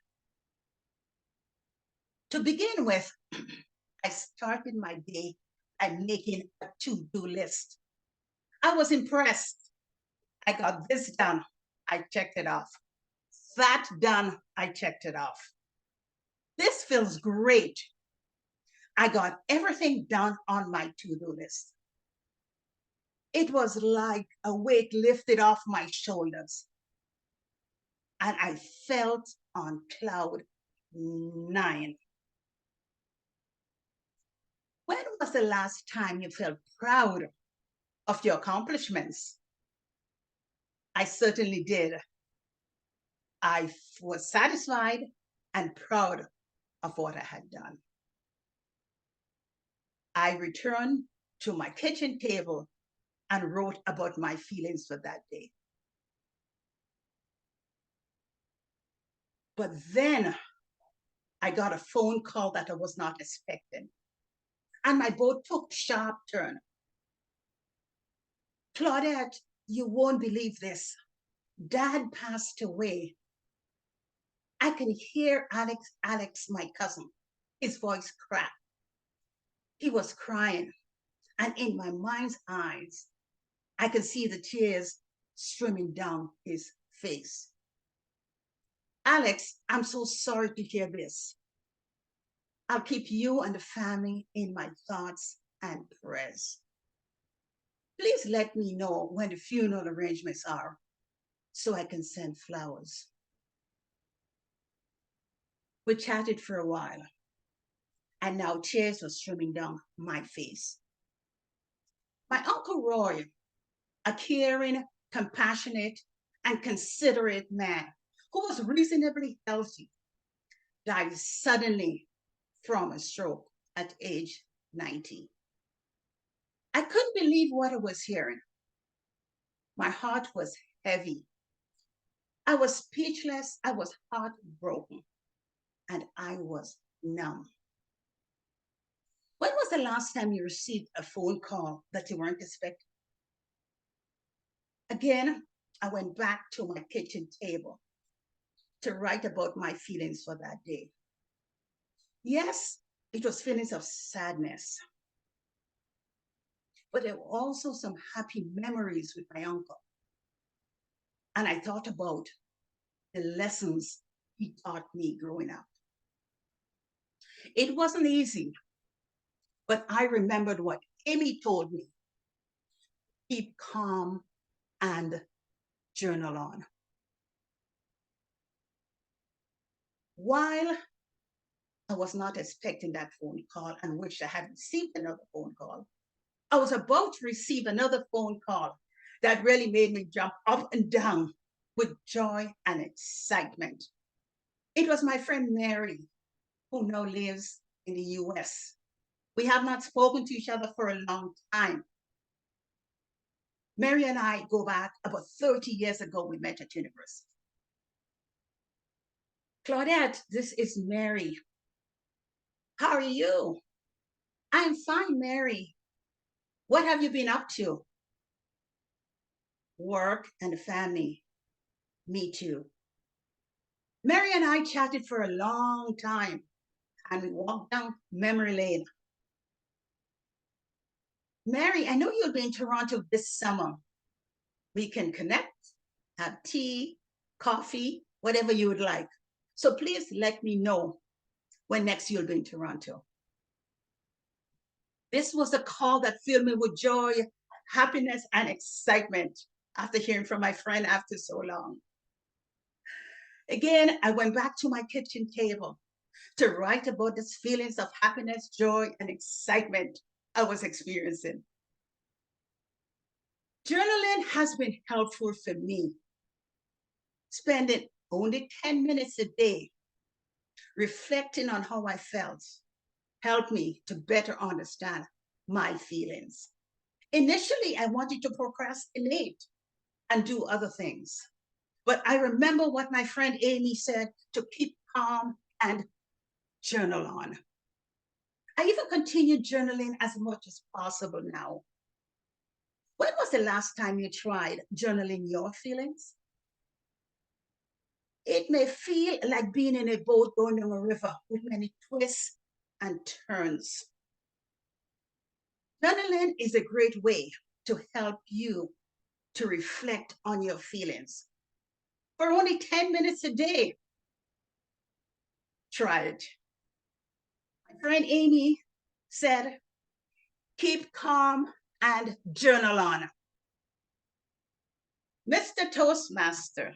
To begin with, I started my day by making a to-do list. I was impressed. I got this done. I checked it off. That done. I checked it off. This feels great. I got everything done on my to-do list. It was like a weight lifted off my shoulders. And I felt on cloud 9. When was the last time you felt proud of your accomplishments? I certainly did. I was satisfied and proud of what I had done. I returned to my kitchen table and wrote about my feelings for that day. But then I got a phone call that I was not expecting, and my boat took a sharp turn. Claudette, you won't believe this. Dad passed away. I can hear Alex, my cousin, his voice cracked. He was crying, and in my mind's eyes, I could see the tears streaming down his face. Alex, I'm so sorry to hear this. I'll keep you and the family in my thoughts and prayers. Please let me know when the funeral arrangements are so I can send flowers. We chatted for a while, and now tears were streaming down my face. My Uncle Roy, a caring, compassionate, and considerate man who was reasonably healthy, died suddenly from a stroke at age 90. I couldn't believe what I was hearing. My heart was heavy. I was speechless, I was heartbroken, and I was numb. When was the last time you received a phone call that you weren't expecting? Again, I went back to my kitchen table to write about my feelings for that day. Yes, it was feelings of sadness, but there were also some happy memories with my uncle. And I thought about the lessons he taught me growing up. It wasn't easy, but I remembered what Amy told me. Keep calm and journal on. While I was not expecting that phone call and wished I had received another phone call, I was about to receive another phone call that really made me jump up and down with joy and excitement. It was my friend Mary, who now lives in the US. We have not spoken to each other for a long time. Mary and I go back about 30 years ago. We met at university. Claudette, this is Mary. How are you? I'm fine, Mary. What have you been up to? Work and family. Me too. Mary and I chatted for a long time, and we walked down memory lane. Mary, I know you'll be in Toronto this summer. We can connect, have tea, coffee, whatever you would like. So please let me know when next you'll be in Toronto. This was a call that filled me with joy, happiness, and excitement after hearing from my friend after so long. Again, I went back to my kitchen table to write about these feelings of happiness, joy, and excitement I was experiencing. Journaling has been helpful for me. Spending only 10 minutes a day reflecting on how I felt helped me to better understand my feelings. Initially, I wanted to procrastinate and do other things. But I remember what my friend Amy said, to keep calm and journal on. I even continue journaling as much as possible now. When was the last time you tried journaling your feelings? It may feel like being in a boat going down a river with many twists and turns. Journaling is a great way to help you to reflect on your feelings. For only 10 minutes a day, try it. My friend Amy said, keep calm and journal on. Mr. Toastmaster.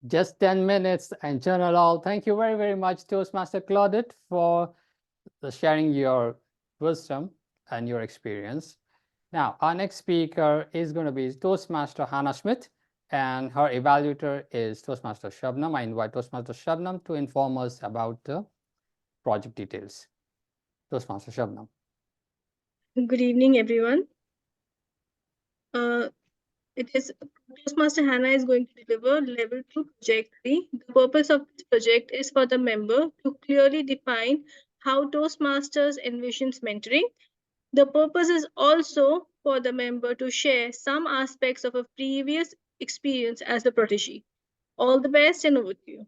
Just 10 minutes and journal all. Thank you very, very much, Toastmaster Claudette, for sharing your wisdom and your experience. Now, our next speaker is going to be Toastmaster Hannah Schmidt, and her evaluator is Toastmaster Shabnam. I invite Toastmaster Shabnam to inform us about the project details. Toastmaster Shabnam. Good evening, everyone. Toastmaster Hannah is going to deliver level 2 project 3. The purpose of this project is for the member to clearly define how Toastmasters envisions mentoring. The purpose is also for the member to share some aspects of a previous experience as a protégé. All the best and over to you.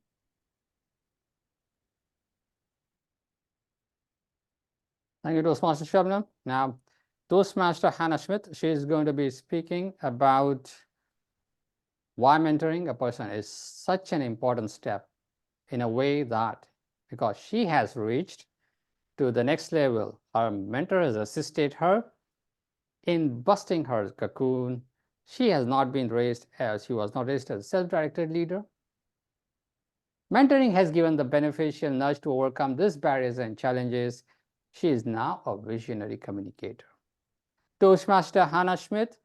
Thank you, Toastmaster Shabnam. Now, Toastmaster Hannah Schmidt, she is going to be speaking about why mentoring a person is such an important step, in a way that because she has reached to the next level, her mentor has assisted her in busting her cocoon. She was not raised as a self-directed leader. Mentoring has given the beneficial nudge to overcome these barriers and challenges. She is now a visionary communicator. Toastmaster Hannah Schmidt,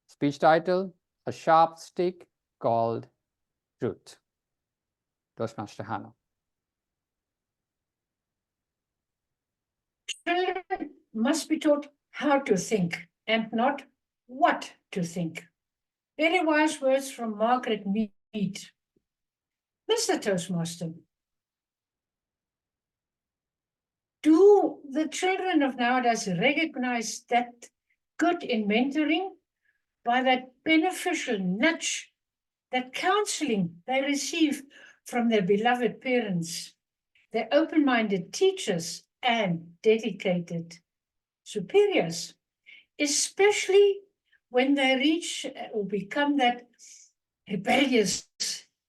speech title, A Sharp Stick Called Truth. Toastmaster Hannah. Children must be taught how to think and not what to think. Very wise words from Margaret Mead. Mr. Toastmaster, do the children of nowadays recognize that good in mentoring by that beneficial nudge, that counseling they receive from their beloved parents, their open-minded teachers and dedicated superiors, especially when they reach or become that rebellious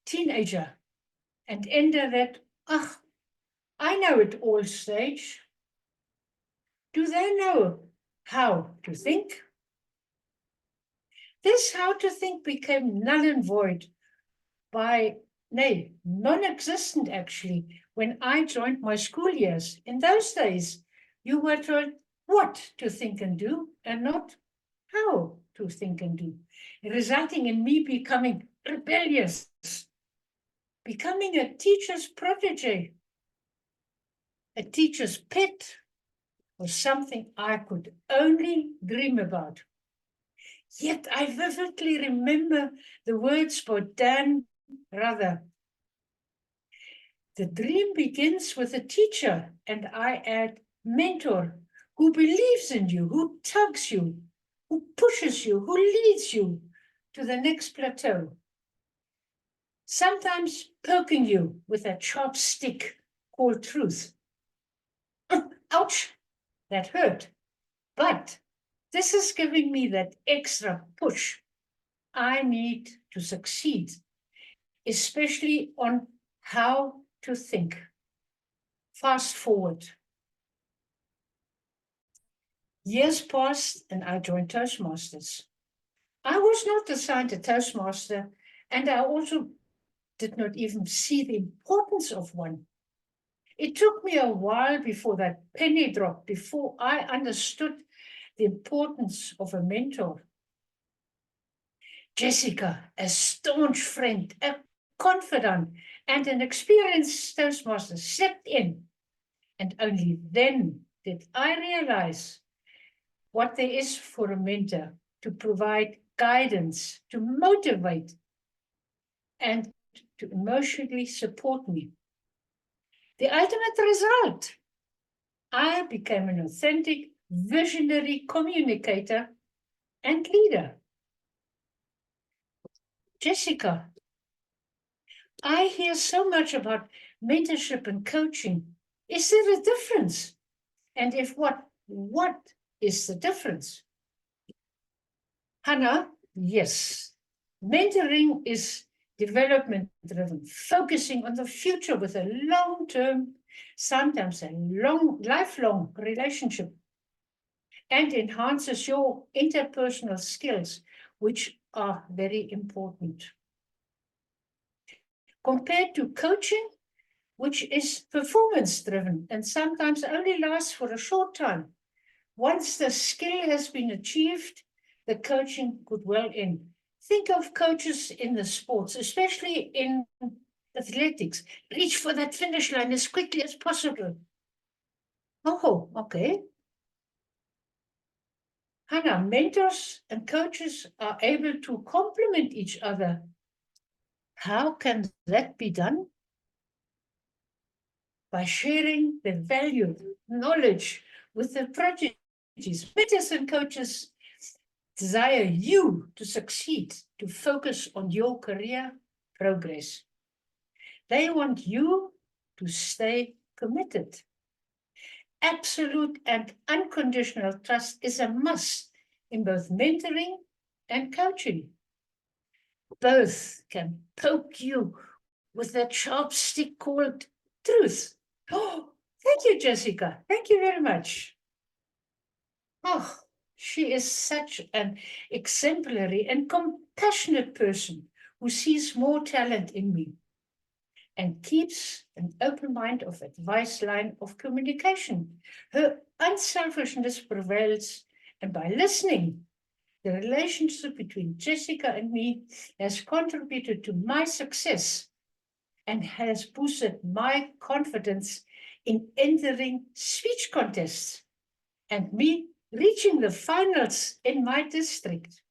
teenager and enter that, I know it all stage? Do they know how to think? This how to think became null and void non-existent actually, when I joined my school years. In those days, you were told what to think and do and not how to think and do, resulting in me becoming rebellious, becoming a teacher's protégé, a teacher's pet, was something I could only dream about. Yet I vividly remember the words by Dan Rather. The dream begins with a teacher, and I add mentor, who believes in you, who tugs you, who pushes you, who leads you to the next plateau. Sometimes poking you with that sharp stick called truth. Ouch, that hurt. But this is giving me that extra push I need to succeed, especially on how to think. Fast forward. Years passed and I joined Toastmasters. I was not assigned a Toastmaster, and I also did not even see the importance of one. It took me a while before that penny dropped, before I understood the importance of a mentor. Jessica, a staunch friend, a confidant, and an experienced Toastmaster stepped in, and only then did I realize what there is for a mentor to provide guidance, to motivate, and to emotionally support me. The ultimate result, I became an authentic, visionary communicator and leader. Jessica, I hear so much about mentorship and coaching. Is there a difference? And if what is the difference? Hannah, yes. Mentoring is development-driven, focusing on the future with a long-term, sometimes a lifelong relationship, and enhances your interpersonal skills, which are very important. Compared to coaching, which is performance-driven and sometimes only lasts for a short time, Once the skill has been achieved, the coaching could well end. Think of coaches in the sports, especially in athletics. Reach for that finish line as quickly as possible. Oh, okay. Hannah, mentors and coaches are able to complement each other. How can that be done? By sharing the value, knowledge with the prodigies. Mentors and coaches desire you to succeed, to focus on your career progress. They want you to stay committed. Absolute and unconditional trust is a must in both mentoring and coaching. Both can poke you with that sharp stick called truth. Oh, thank you, Jessica. Thank you very much. Oh, she is such an exemplary and compassionate person who sees more talent in me and keeps an open mind of advice line of communication. Her unselfishness prevails, and by listening, the relationship between Jessica and me has contributed to my success and has boosted my confidence in entering speech contests and me reaching the finals in my district.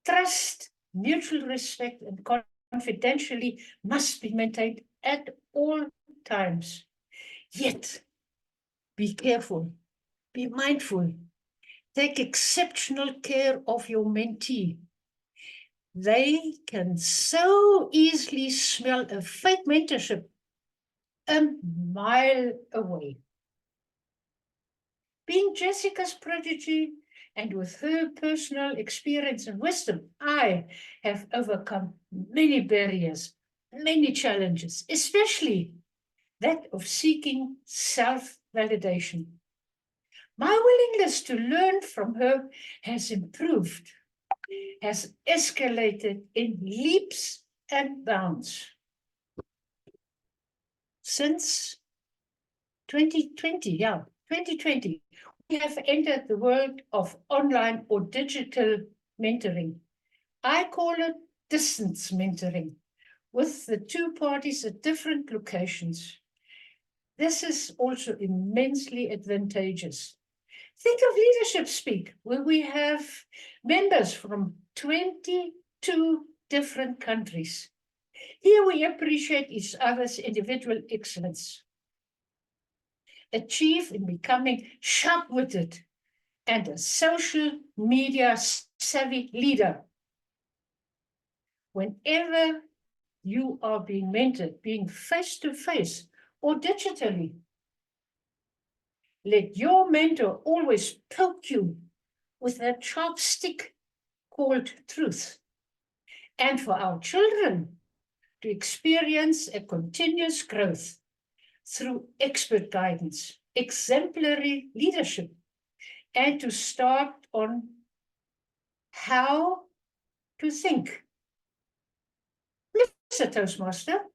Trust, mutual respect, and confidentially must be maintained at all times. Yet, be careful, be mindful, take exceptional care of your mentee. They can so easily smell a fake mentorship a mile away. Being Jessica's prodigy, and with her personal experience and wisdom, I have overcome many barriers, many challenges, especially that of seeking self-validation. My willingness to learn from her has improved, has escalated in leaps and bounds. Since 2020, we have entered the world of online or digital mentoring. I call it distance mentoring, with the two parties at different locations. This is also immensely advantageous. Think of Leadership Speak, where we have members from 22 different countries. Here we appreciate each other's individual excellence. Achieve in becoming sharp-witted and a social media savvy leader. Whenever you are being mentored, being face-to-face or digitally, let your mentor always poke you with that sharp stick called truth. And for our children to experience a continuous growth through expert guidance, exemplary leadership, and to start on how to think. Mr. Toastmaster.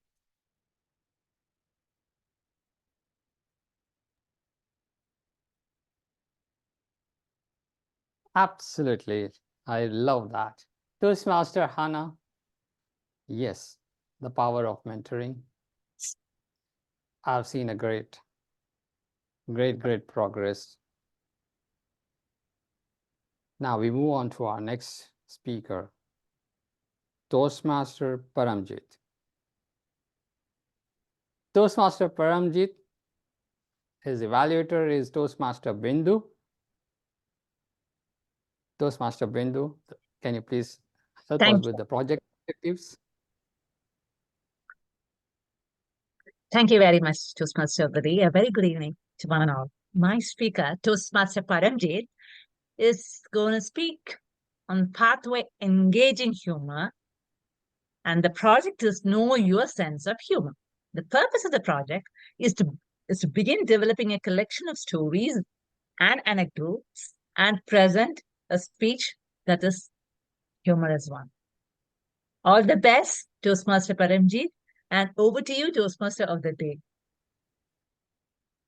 Absolutely. I love that. Toastmaster Hannah. Yes, the power of mentoring. I've seen a great progress. Now we move on to our next speaker, Toastmaster Paramjit. Toastmaster Paramjit, his evaluator is Toastmaster Bindu. Toastmaster Bindu, can you please help us with the project objectives? Thank you very much, Toastmaster of the Day. A very good evening to one and all. My speaker, Toastmaster Paramjit, is going to speak on pathway engaging humor. And the project is Know Your Sense of Humor. The purpose of the project is to begin developing a collection of stories and anecdotes and present a speech that is humorous one. All the best, Toastmaster Paramjit, and over to you, Toastmaster of the Day.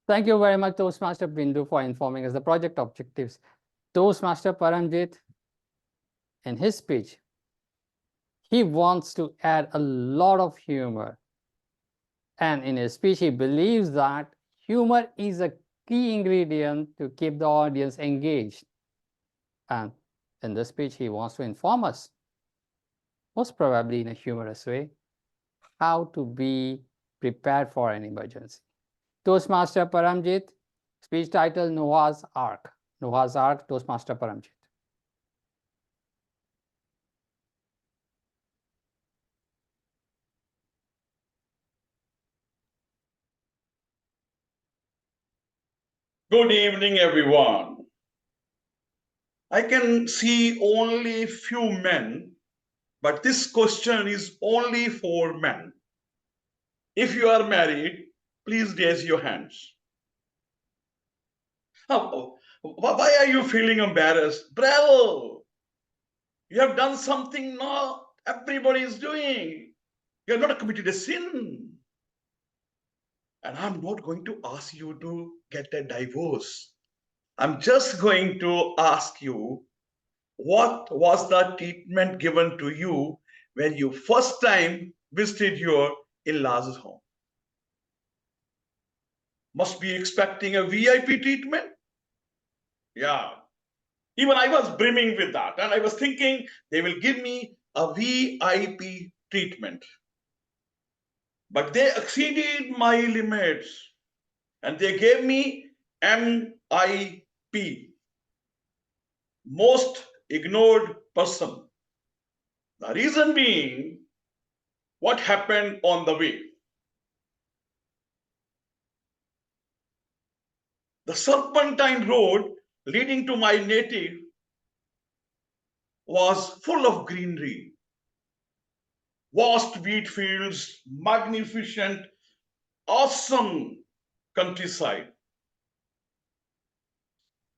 Thank you very much, Toastmaster Bindu, for informing us the project objectives. Toastmaster Paramjit, in his speech, he wants to add a lot of humor. And in his speech, he believes that humor is a key ingredient to keep the audience engaged. And in this speech, he wants to inform us, most probably in a humorous way, how to be prepared for an emergency. Toastmaster Paramjit, speech title Noah's Ark. Noah's Ark, Toastmaster Paramjit. Good evening, everyone. I can see only few men, but this question is only for men. If you are married, please raise your hands. Oh, why are you feeling embarrassed? Bravo! You have done something not everybody is doing. You have not committed a sin. And I'm not going to ask you to get a divorce. I'm just going to ask you, what was the treatment given to you when you first time visited your in-laws' home? Must be expecting a VIP treatment? Yeah. Even I was brimming with that, and I was thinking they will give me a VIP treatment. But they exceeded my limits, and they gave me MIP, most ignored person. The reason being, what happened on the way? The serpentine road leading to my native was full of greenery, vast wheat fields, magnificent, awesome countryside.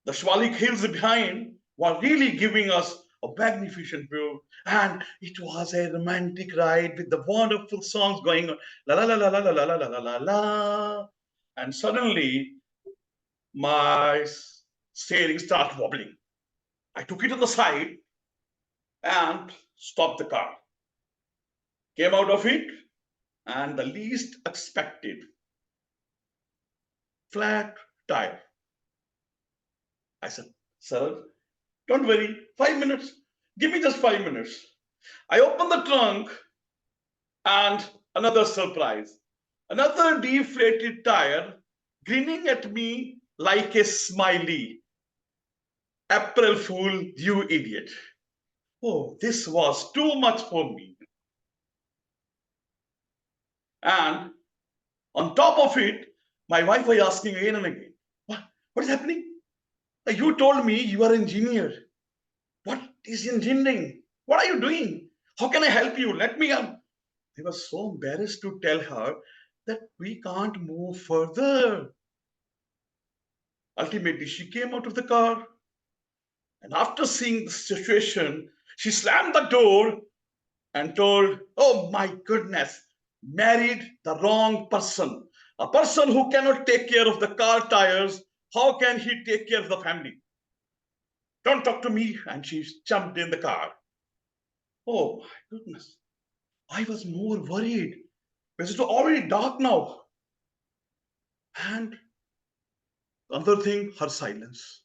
The Shwalik hills behind were really giving us a magnificent view, and it was a romantic ride with the wonderful songs going on, la la la la la la la la la la la. And suddenly my steering started wobbling. I took it on the side and stopped the car. Came out of it, and the least expected, flat tire. I said, sir, don't worry, 5 minutes. Give me just 5 minutes. I opened the trunk, and another surprise. Another deflated tire grinning at me like a smiley. April Fool, you idiot. Oh, this was too much for me. And on top of it, my wife was asking again and again, what is happening? You told me you are an engineer. What is engineering? What are you doing? How can I help you? Let me I was so embarrassed to tell her that we can't move further. Ultimately, she came out of the car, and after seeing the situation, she slammed the door and told, oh my goodness, married the wrong person. A person who cannot take care of the car tires, how can he take care of the family? Don't talk to me. And she jumped in the car. Oh my goodness. I was more worried because it's already dark now. And another thing, her silence.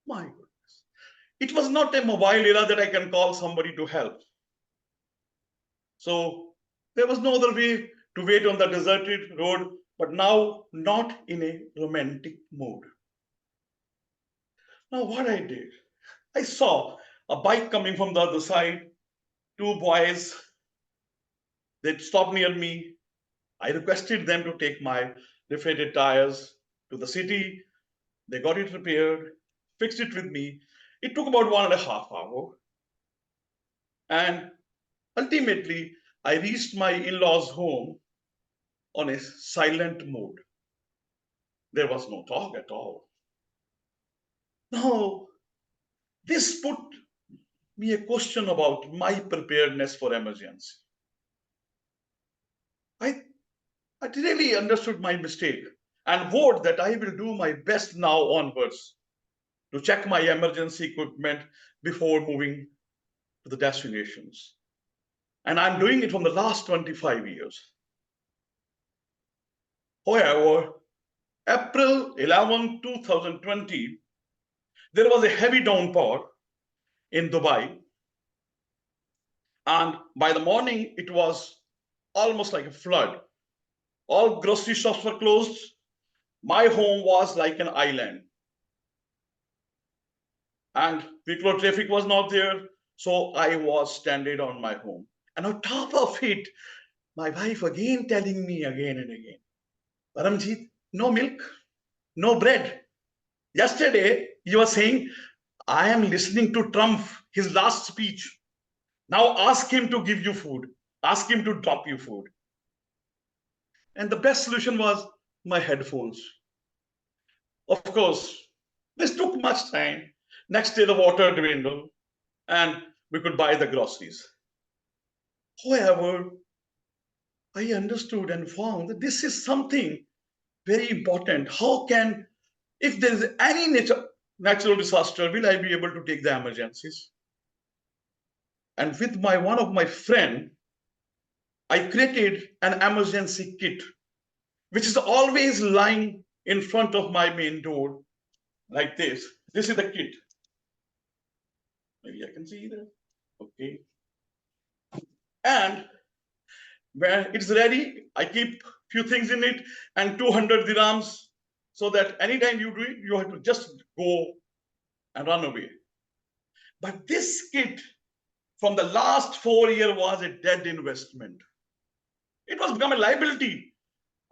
My goodness. It was not a mobile era that I can call somebody to help. So there was no other way to wait on the deserted road, but now not in a romantic mood. Now what I did, I saw a bike coming from the other side, two boys, they stopped near me. I requested them to take my deflated tires to the city. They got it repaired, fixed it with me. It took about 1.5 hours. And ultimately, I reached my in-laws' home on a silent mode. There was no talk at all. Now, this put me a question about my preparedness for emergency. I really understood my mistake, and vote that I will do my best now onwards to check my emergency equipment before moving to the destinations. And I'm doing it from the last 25 years. However, April 11, 2020, there was a heavy downpour in Dubai. And by the morning, it was almost like a flood. All grocery shops were closed. My home was like an island. And vehicular traffic was not there. So I was stranded on my home. And on top of it, my wife again telling me again and again, Paramjit, no milk, no bread. Yesterday, you were saying, I am listening to Trump, his last speech. Now ask him to give you food. Ask him to drop you food. And the best solution was my headphones. Of course, this took much time. Next day, the water dwindled and we could buy the groceries. However, I understood and found that this is something very important. How can, if there is any natural disaster, will I be able to take the emergencies? And with one of my friend, I created an emergency kit, which is always lying in front of my main door, like this. This is the kit. Maybe I can see that. Okay. And when it's ready, I keep few things in it and 200 dirhams, so that anytime you do it, you have to just go and run away. But this kit from the last 4 years was a dead investment. It was become a liability.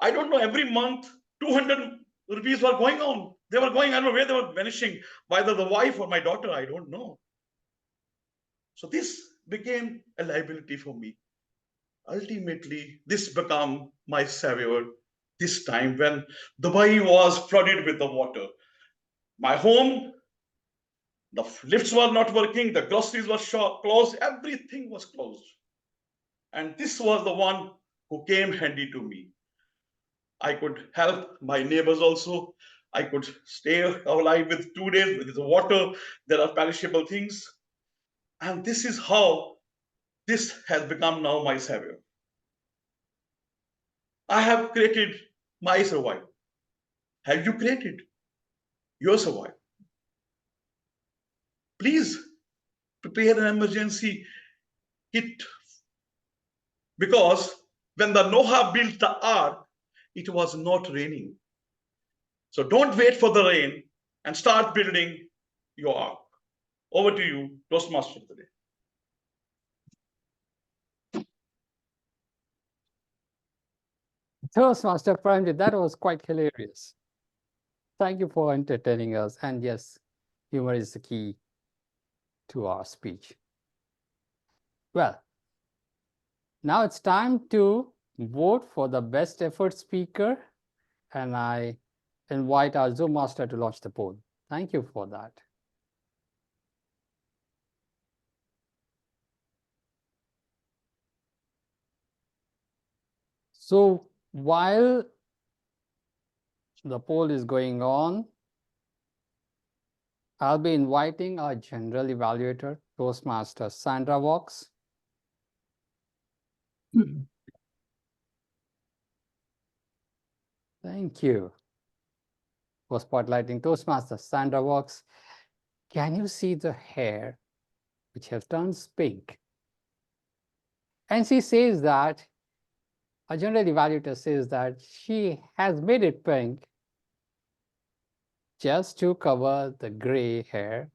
I don't know, every month, 200 rupees were going on. They were going, I don't know where they were vanishing, whether the wife or my daughter, I don't know. So this became a liability for me. Ultimately, this became my savior this time when Dubai was flooded with the water. My home, the lifts were not working, the groceries were closed, everything was closed. And this was the one who came handy to me. I could help my neighbors also. I could stay alive with 2 days with the water. There are perishable things. And this is how this has become now my savior. I have created my survival. Have you created your survival? Please prepare an emergency kit, because when the Noah built the ark, it was not raining. So don't wait for the rain and start building your ark. Over to you, Toastmaster of the day. Toastmaster Paramjit, that was quite hilarious. Thank you for entertaining us. And yes, humor is the key to our speech. Well, now it's time to vote for the best effort speaker. And I invite our Zoom master to launch the poll. Thank you for that. So while the poll is going on, I'll be inviting our general evaluator, Toastmaster Sandra Valks. Thank you for spotlighting Toastmaster Sandra Valks. Can you see the hair which has turned pink? And she says that, a general evaluator says that she has made it pink just to cover the gray hair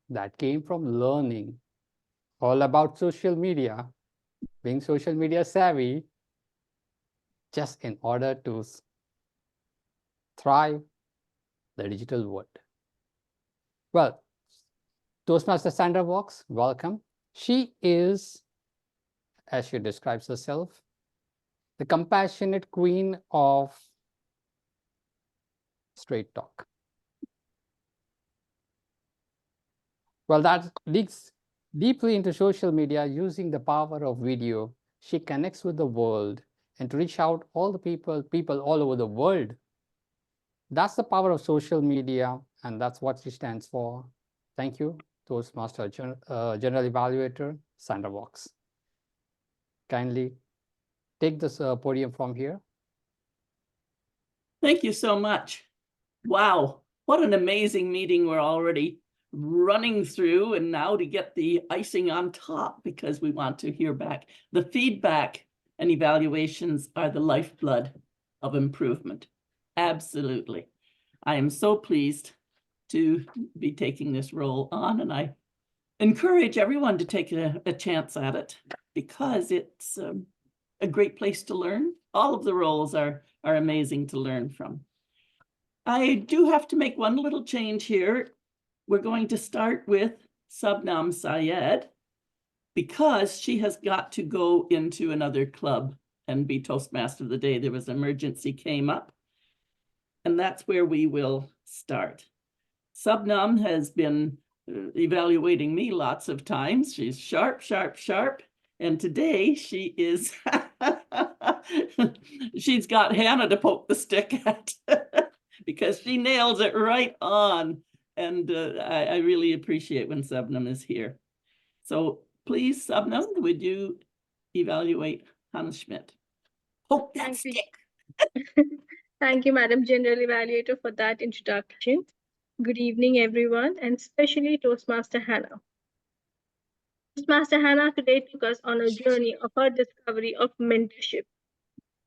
that came from learning all about social media, being social media savvy, just in order to thrive the digital world. Well, Toastmaster Sandra Valks, welcome. She is, as she describes herself, the compassionate queen of straight talk. Well, that digs deeply into social media. Using the power of video, she connects with the world and to reach out all the people all over the world That's the power of social media, and that's what she stands for. Thank you, Toastmaster General Evaluator, Sandra Valks. Kindly take this podium from here. Thank you so much. Wow, what an amazing meeting we're already running through, and now to get the icing on top, because we want to hear back. The feedback and evaluations are the lifeblood of improvement. Absolutely. I am so pleased to be taking this role on, and I encourage everyone to take a chance at it, because it's a great place to learn. All of the roles are amazing to learn from. I do have to make one little change here. We're going to start with Subnam Saiyed, because she has got to go into another club and be Toastmaster of the Day. There was an emergency came up, and that's where we will start. Subnam has been evaluating me lots of times. She's sharp, sharp, sharp. And today she is, she's got Hannah to poke the stick at because she nails it right on. And I really appreciate when Subnam is here. So please, Subnam, would you evaluate Hannah Schmidt? Poke that stick. Thank you, Madam General Evaluator, for that introduction. Good evening, everyone, and especially Toastmaster Hannah. Toastmaster Hannah today took us on a journey of her discovery of mentorship.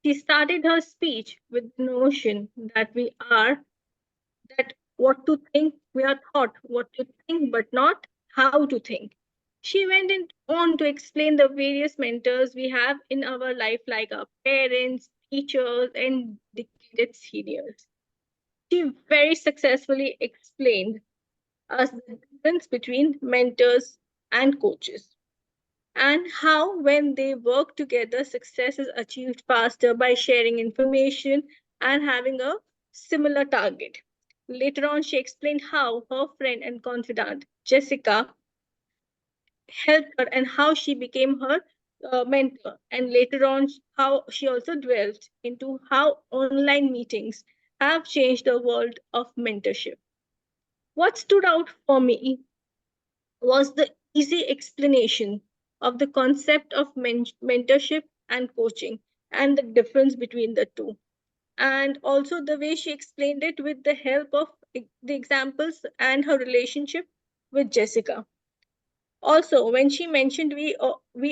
She started her speech with the notion that we are, that what to think, we are taught what to think, but not how to think. She went on to explain the various mentors we have in our life, like our parents, teachers, and dedicated seniors. She very successfully explained us the difference between mentors and coaches, and how when they work together, success is achieved faster by sharing information and having a similar target. Later on, she explained how her friend and confidant, Jessica, helped her and how she became her mentor. And later on, how she also dwelled into how online meetings have changed the world of mentorship. What stood out for me was the easy explanation of the concept of mentorship and coaching and the difference between the two. And also the way she explained it with the help of the examples and her relationship with Jessica. Also, when she mentioned we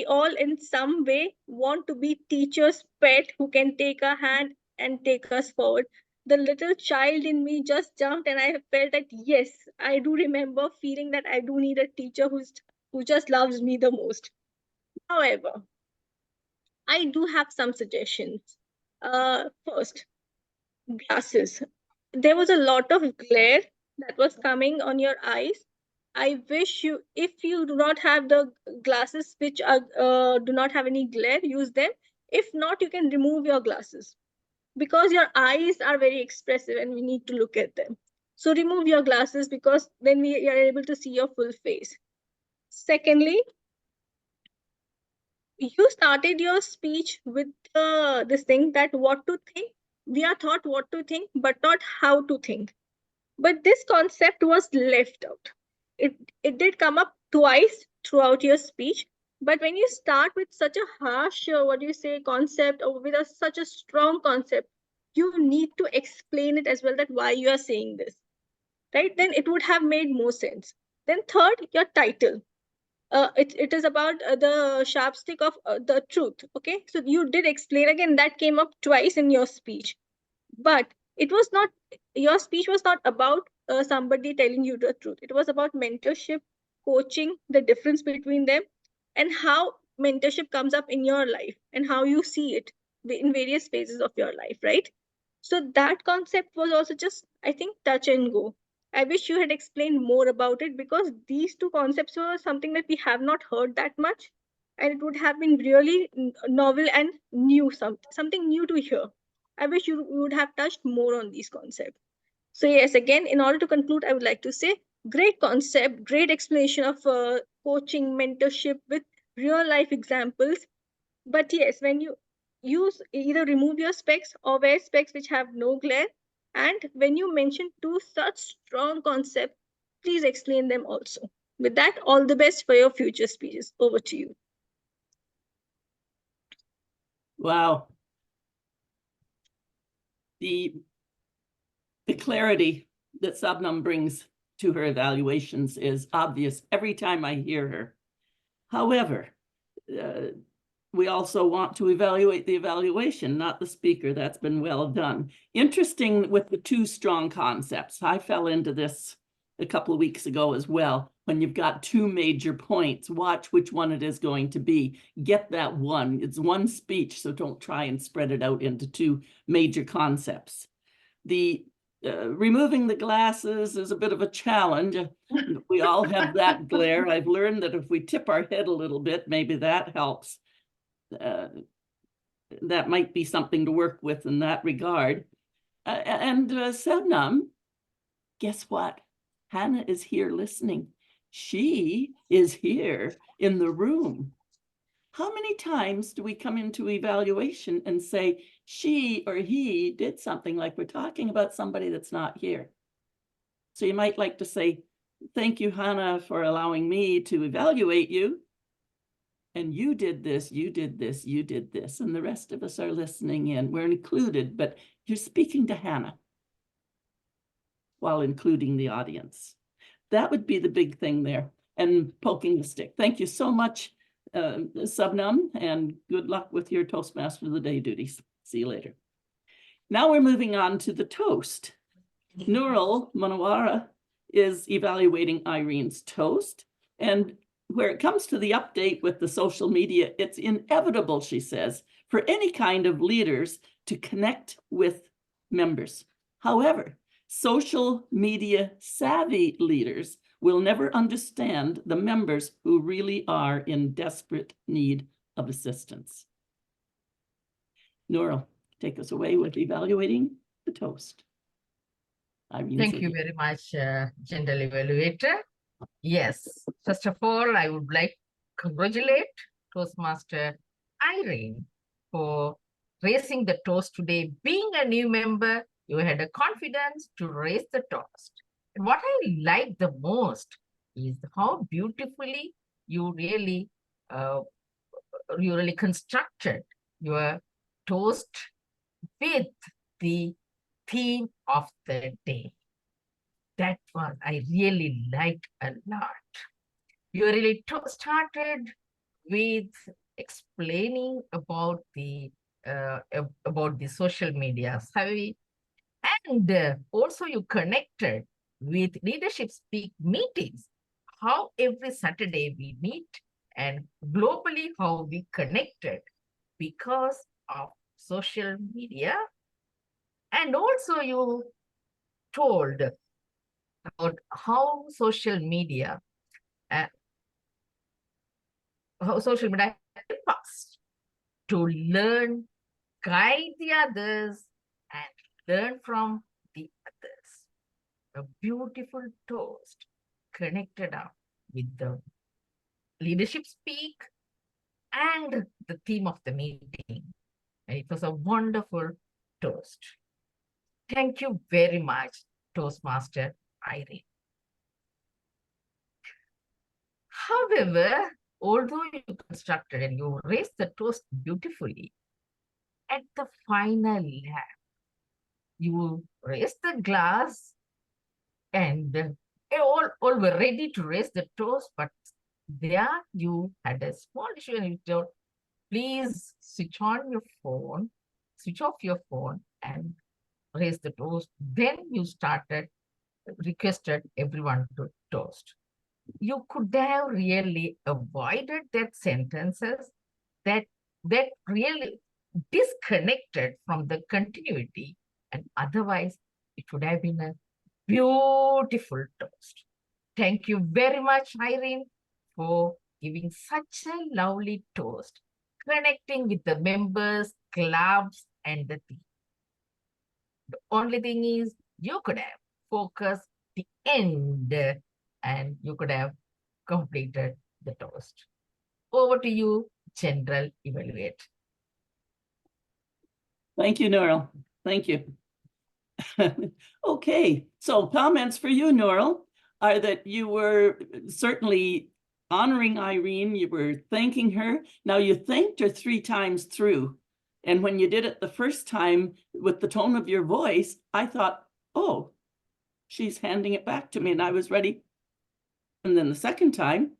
all in some way want to be teachers' pet who can take a hand and take us forward, the little child in me just jumped, and I felt that yes, I do remember feeling that I do need a teacher who just loves me the most. However, I do have some suggestions. First, glasses. There was a lot of glare that was coming on your eyes. I wish you, if you do not have the glasses which are do not have any glare, use them. If not, you can remove your glasses, because your eyes are very expressive and we need to look at them. So remove your glasses, because then we are able to see your full face. Secondly, you started your speech with this thing that what to think. We are taught what to think, but not how to think. But this concept was left out. It did come up twice throughout your speech, but when you start with such a harsh, concept, or with such a strong concept, you need to explain it as well, that why you are saying this, right? Then it would have made more sense. Then third, your title. It is about the sharp stick of the truth. Okay, so you did explain again, that came up twice in your speech, but it was not, your speech was not about somebody telling you the truth. It was about mentorship, coaching, the difference between them, and how mentorship comes up in your life and how you see it in various phases of your life, right? So that concept was also just, I think, touch and go. I wish you had explained more about it, because these two concepts were something that we have not heard that much, and it would have been really novel and new, something new to hear. I wish you would have touched more on these concepts. So yes, again, in order to conclude, I would like to say, great concept, great explanation of coaching, mentorship with real life examples. But yes, when you use, either remove your specs or wear specs which have no glare, And when you mention two such strong concepts, please explain them also. With that, all the best for your future speeches. Over to you. Wow. The clarity that Sabnam brings to her evaluations is obvious every time I hear her. However, we also want to evaluate the evaluation, not the speaker. That's been well done. Interesting with the two strong concepts. I fell into this a couple of weeks ago as well. When you've got two major points, watch which one it is going to be. Get that one. It's one speech, so don't try and spread it out into two major concepts. The removing the glasses is a bit of a challenge. We all have that glare. I've learned that if we tip our head a little bit, maybe that helps. That might be something to work with in that regard. Sabnam, guess what? Hannah is here listening. She is here in the room. How many times do we come into evaluation and say she or he did something, like we're talking about somebody that's not here? So you might like to say, thank you, Hannah, for allowing me to evaluate you. And you did this, you did this, you did this. And the rest of us are listening in. We're included, but you're speaking to Hannah while including the audience. That would be the big thing there, and poking the stick. Thank you so much, Sabnam, and good luck with your Toastmaster of the Day duties. See you later. Now we're moving on to the toast. Noorul Munawwara is evaluating Irene's toast, and where it comes to the update with the social media, it's inevitable, she says, for any kind of leaders to connect with members. However, social media savvy leaders will never understand the members who really are in desperate need of assistance. Noorul, take us away with evaluating the toast. Thank you very much, General Evaluator. Yes, first of all, I would like to congratulate Toastmaster Irene for raising the toast today. Being a new member, you had a confidence to raise the toast. And what I like the most is how beautifully you really constructed your toast with the theme of the day. That one I really liked a lot. You really started with explaining about the social media savvy, and also you connected with leadership speak meetings, how every Saturday we meet, and globally how we connected because of social media. And also you told about how social media help us to learn, guide the others, and learn from the others. A beautiful toast connected up with the leadership speak and the theme of the meeting. And it was a wonderful toast. Thank you very much, Toastmaster Irene. However, although you constructed and you raised the toast beautifully, at the final lap, you raised the glass and all were ready to raise the toast, but there you had a small issue and you told, please switch off your phone and raise the toast. Then you requested everyone to toast. You could have really avoided that sentences that really disconnected from the continuity, and otherwise it would have been a beautiful toast. Thank you very much, Irene, for giving such a lovely toast, connecting with the members, clubs, and the team. The only thing is you could have focused the end and you could have completed the toast. Over to you, General Evaluator. Thank you, Noorul. Thank you. Okay, so comments for you, Noorul, are that you were certainly honoring Irene, you were thanking her. Now you thanked her 3 times through. And when you did it the first time with the tone of your voice, I thought, oh, she's handing it back to me, and I was ready. And then the second time,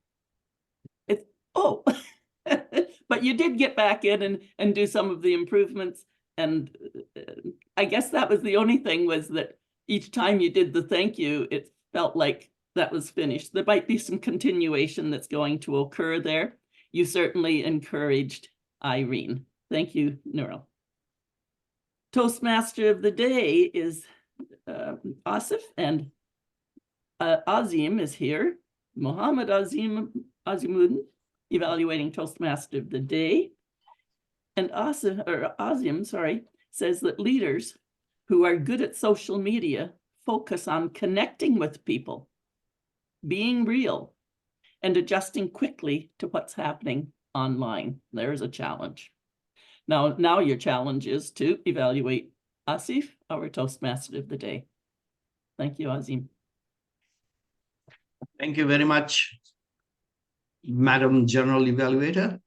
it's, oh, but you did get back in and do some of the improvements. And I guess that was the only thing, was that each time you did the thank you, it felt like that was finished. There might be some continuation that's going to occur there. You certainly encouraged Irene. Thank you, Noorul. Toastmaster of the day is Asif, and Azim is here. Mohmad Azimuddin, evaluating Toastmaster of the day. And Azim, says that leaders who are good at social media focus on connecting with people, being real, and adjusting quickly to what's happening online. There's a challenge. Now your challenge is to evaluate Asif, our Toastmaster of the day. Thank you, Azim. Thank you very much, Madam General Evaluator.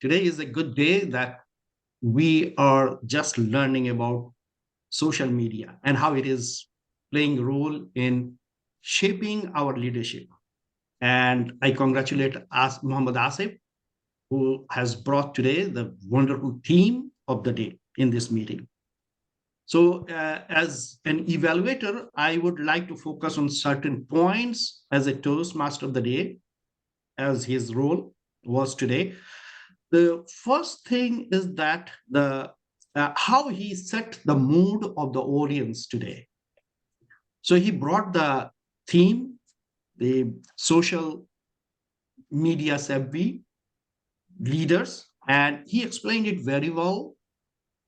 Today is a good day that we are just learning about social media and how it is playing a role in shaping our leadership. And I congratulate Mohmad Asif, who has brought today the wonderful theme of the day in this meeting. So as an evaluator, I would like to focus on certain points as a Toastmaster of the day, as his role was today. The first thing is that how he set the mood of the audience today. So he brought the theme, the social media savvy leaders, and he explained it very well.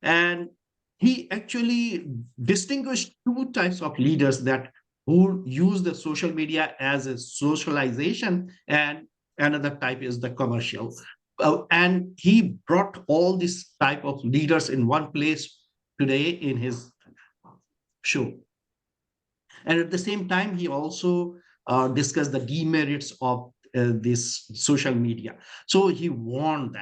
And he actually distinguished 2 types of leaders that who use the social media as a socialization, and another type is the commercial. And he brought all these type of leaders in one place today in his show. And at the same time, he also discussed the demerits of this social media. So he warned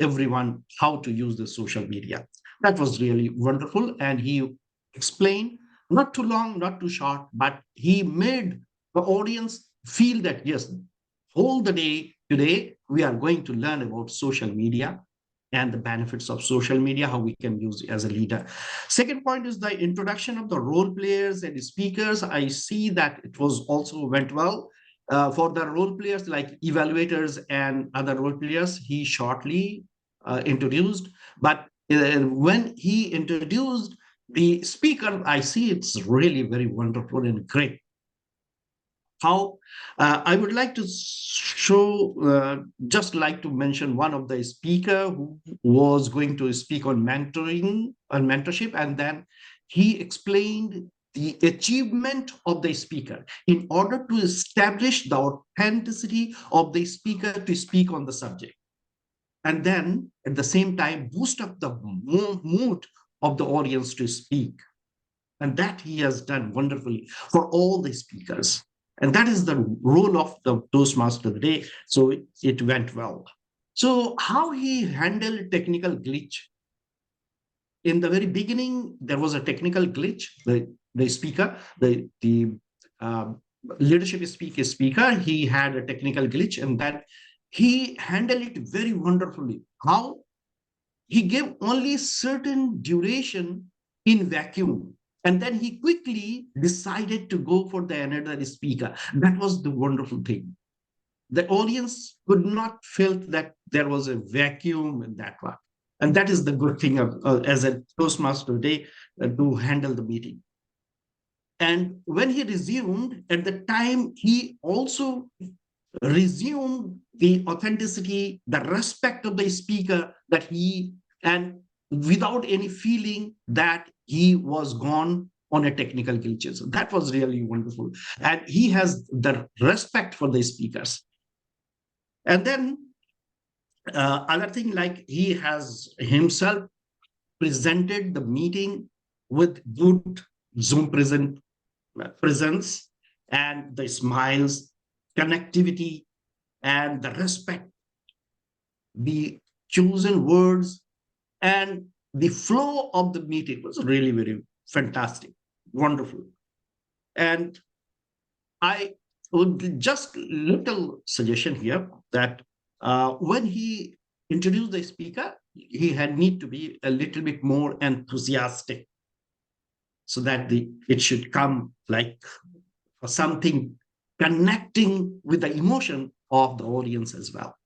everyone how to use the social media. That was really wonderful. And he explained, not too long, not too short, but he made the audience feel that, yes, whole the day today, we are going to learn about social media and the benefits of social media, how we can use it as a leader. Second point is the introduction of the role players and speakers. I see that it was also went well. For the role players like evaluators and other role players, he shortly introduced. But when he introduced the speaker, I see it's really very wonderful and great. How I would like to show, just like to mention one of the speaker who was going to speak on mentoring and mentorship, and then he explained the achievement of the speaker in order to establish the authenticity of the speaker to speak on the subject. And then at the same time, boost up the mood of the audience to speak. And that he has done wonderfully for all the speakers. And that is the role of the Toastmaster of the day. So it went well. So how he handled technical glitch. In the very beginning, there was a technical glitch. The speaker, the leadership speaker, he had a technical glitch, and that he handled it very wonderfully. How? He gave only certain duration in vacuum. And then he quickly decided to go for the another speaker. That was the wonderful thing. The audience could not feel that there was a vacuum in that one. And that is the good thing of, as a Toastmaster day to handle the meeting. And when he resumed, at the time, he also resumed the authenticity, the respect of the speaker that he, and without any feeling that he was gone on a technical glitches. So that was really wonderful. And he has the respect for the speakers. And then other thing, like he has himself presented the meeting with good Zoom presence and the smiles, connectivity, and the respect, the chosen words, and the flow of the meeting was really very fantastic, wonderful. And I would just little suggestion here that when he introduced the speaker, he had need to be a little bit more enthusiastic, so that it should come like something connecting with the emotion of the audience as well.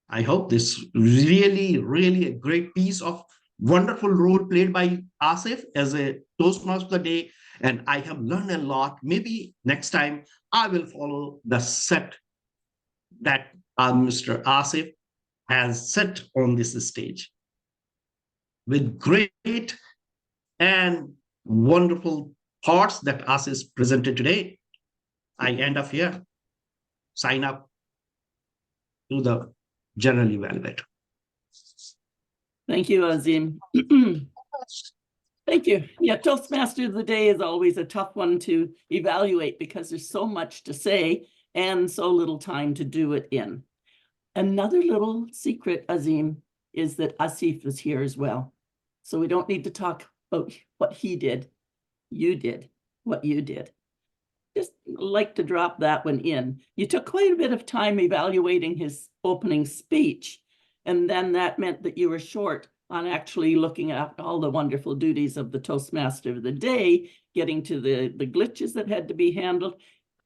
I hope this really, really a great piece of wonderful role played by Asif as a Toastmaster of the day. And I have learned a lot. Maybe next time I will follow the set that Mr. Asif has set on this stage. With great and wonderful thoughts that Asif presented today, I end up here. Sign up to the General Evaluator. Thank you, Azim. Thank you. Yeah, Toastmaster of the Day is always a tough one to evaluate because there's so much to say and so little time to do it in. Another little secret, Azim, is that Asif is here as well. So we don't need to talk about what he did. You did what you did. Just like to drop that one in. You took quite a bit of time evaluating his opening speech, and then that meant that you were short on actually looking at all the wonderful duties of the Toastmaster of the day, getting to the glitches that had to be handled.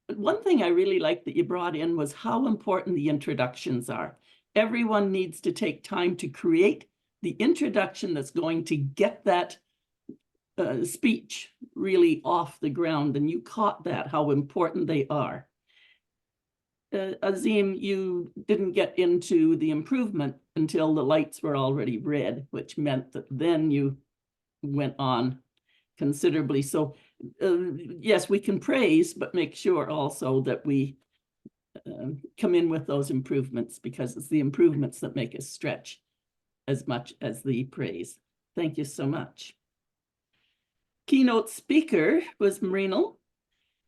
But one thing I really liked that you brought in was how important the introductions are. Everyone needs to take time to create the introduction that's going to get that speech really off the ground, and you caught that, how important they are. Azim, you didn't get into the improvement until the lights were already red, which meant that then you went on considerably. So yes, we can praise, but make sure also that we come in with those improvements, because it's the improvements that make us stretch as much as the praise. Thank you so much. Keynote speaker was Mrinal,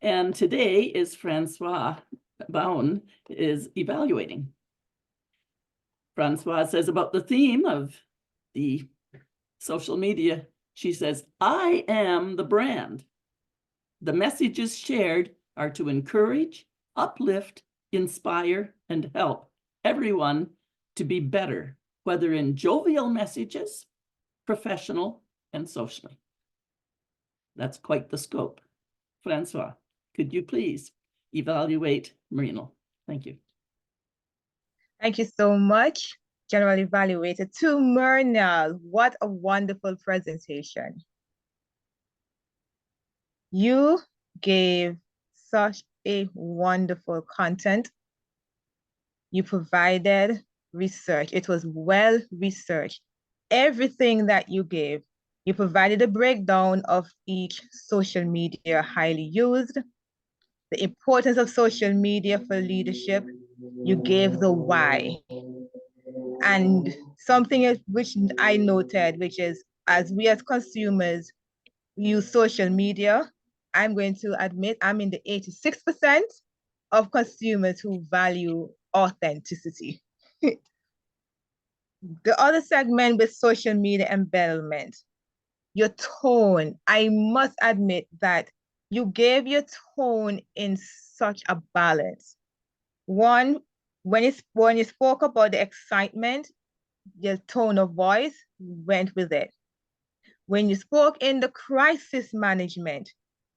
and today is Francois Baun is evaluating. Francois says about the theme of the social media, she says, I am the brand. The messages shared are to encourage, uplift, inspire, and help everyone to be better, whether in jovial messages, professional, and socially. That's quite the scope. Francois, could you please evaluate Mrinal? Thank you. Thank you so much, General Evaluator. To Mrinal, what a wonderful presentation. You gave such a wonderful content. You provided research. It was well researched. Everything that you gave, you provided a breakdown of each social media highly used, the importance of social media for leadership. You gave the why. And something which I noted, which is as we as consumers use social media, I'm going to admit I'm in the 86% of consumers who value authenticity. The other segment with social media embezzlement, your tone. I must admit that you gave your tone in such a balance. One, when you spoke about the excitement, your tone of voice went with it. When you spoke in the crisis management,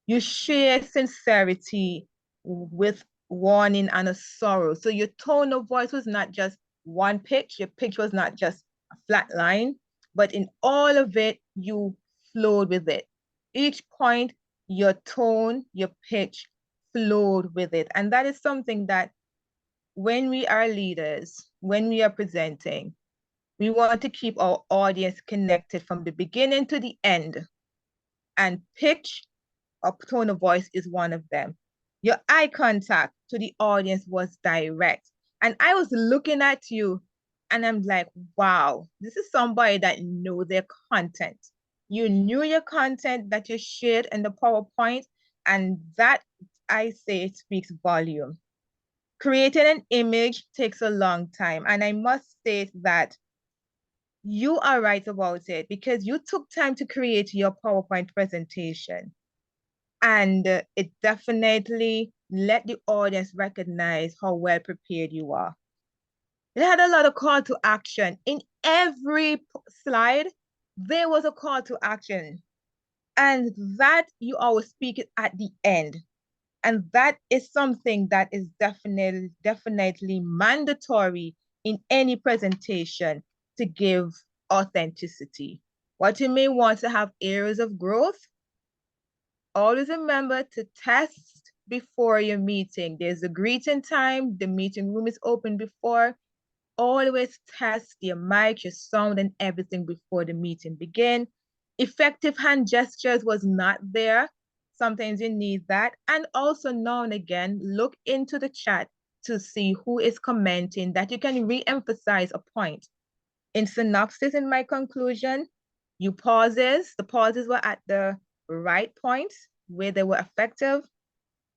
you shared sincerity with warning and a sorrow. So your tone of voice was not just one pitch, your pitch was not just a flat line, but in all of it, you flowed with it. Each point, your tone, your pitch flowed with it. And that is something that when we are leaders, when we are presenting, we want to keep our audience connected from the beginning to the end. And pitch or tone of voice is one of them. Your eye contact to the audience was direct. And I was looking at you and I'm like, wow, this is somebody that knows their content. You knew your content that you shared in the PowerPoint, and that, I say, speaks volume. Creating an image takes a long time, and I must state that you are right about it because you took time to create your PowerPoint presentation, and it definitely let the audience recognize how well prepared you are. It had a lot of call to action. In every slide, there was a call to action, and that you always speak it at the end. And that is something that is definitely mandatory in any presentation to give authenticity. What you may want to have areas of growth, always remember to test before your meeting. There's a greeting time, the meeting room is open before. Always test your mic, your sound, and everything before the meeting begin. Effective hand gestures was not there. Sometimes you need that. And also now and again, look into the chat to see who is commenting that you can re-emphasize a point. In synopsis, in my conclusion, the pauses were at the right points where they were effective.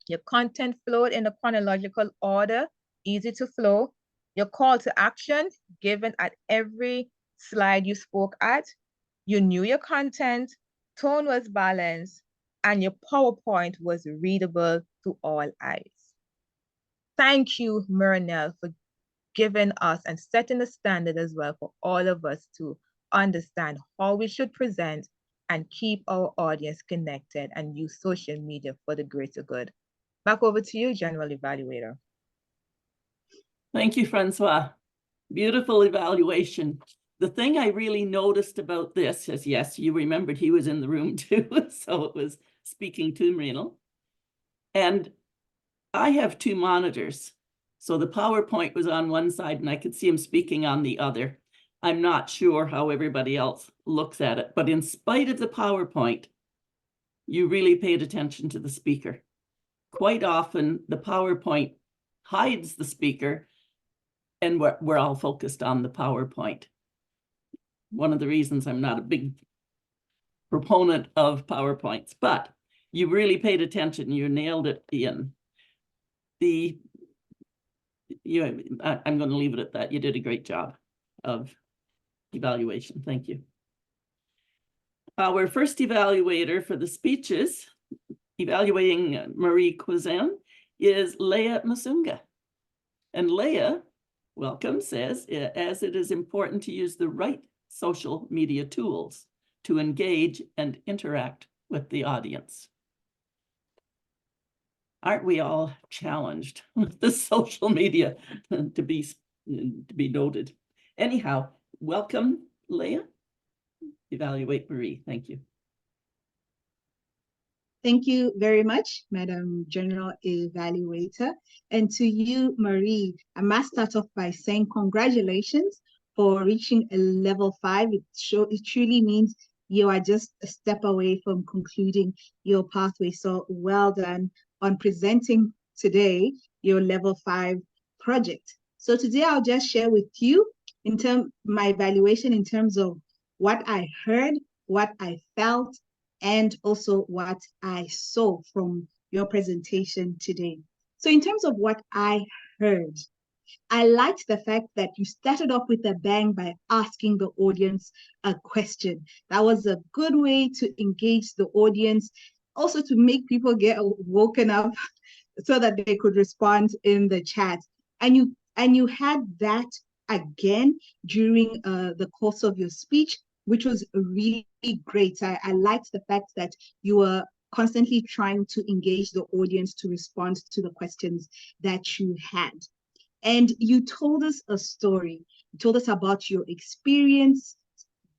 Your content flowed in a chronological order, easy to flow. Your call to action given at every slide you spoke at. You knew your content, tone was balanced, and your PowerPoint was readable to all eyes. Thank you, Mrinal, for giving us and setting the standard as well for all of us to understand how we should present and keep our audience connected and use social media for the greater good. Back over to you, General Evaluator. Thank you, Francois. Beautiful evaluation. The thing I really noticed about this is, yes, you remembered he was in the room too, so it was speaking to Mrinal. And I have two monitors. So the PowerPoint was on one side and I could see him speaking on the other. I'm not sure how everybody else looks at it, but in spite of the PowerPoint, you really paid attention to the speaker. Quite often the PowerPoint hides the speaker and we're all focused on the PowerPoint. One of the reasons I'm not a big proponent of PowerPoints, but you really paid attention. You nailed it, Ian. I'm going to leave it at that. You did a great job of evaluation. Thank you. Our first evaluator for the speeches, evaluating Marie Cusin, is Leah Masunga. And Leah, welcome, says, as it is important to use the right social media tools to engage and interact with the audience. Aren't we all challenged with the social media to be noted? Anyhow, welcome, Leah. Evaluate Marie. Thank you. Thank you very much, Madam General Evaluator. And to you, Marie, I must start off by saying congratulations for reaching a level 5. It truly means you are just a step away from concluding your pathway. So well done on presenting today your level 5 project. So today I'll just share with you my evaluation in terms of what I heard, what I felt, and also what I saw from your presentation today. So in terms of what I heard, I liked the fact that you started off with a bang by asking the audience a question. That was a good way to engage the audience, also to make people get woken up so that they could respond in the chat. And you had that again during the course of your speech, which was really great. I liked the fact that you were constantly trying to engage the audience to respond to the questions that you had. And you told us a story. You told us about your experience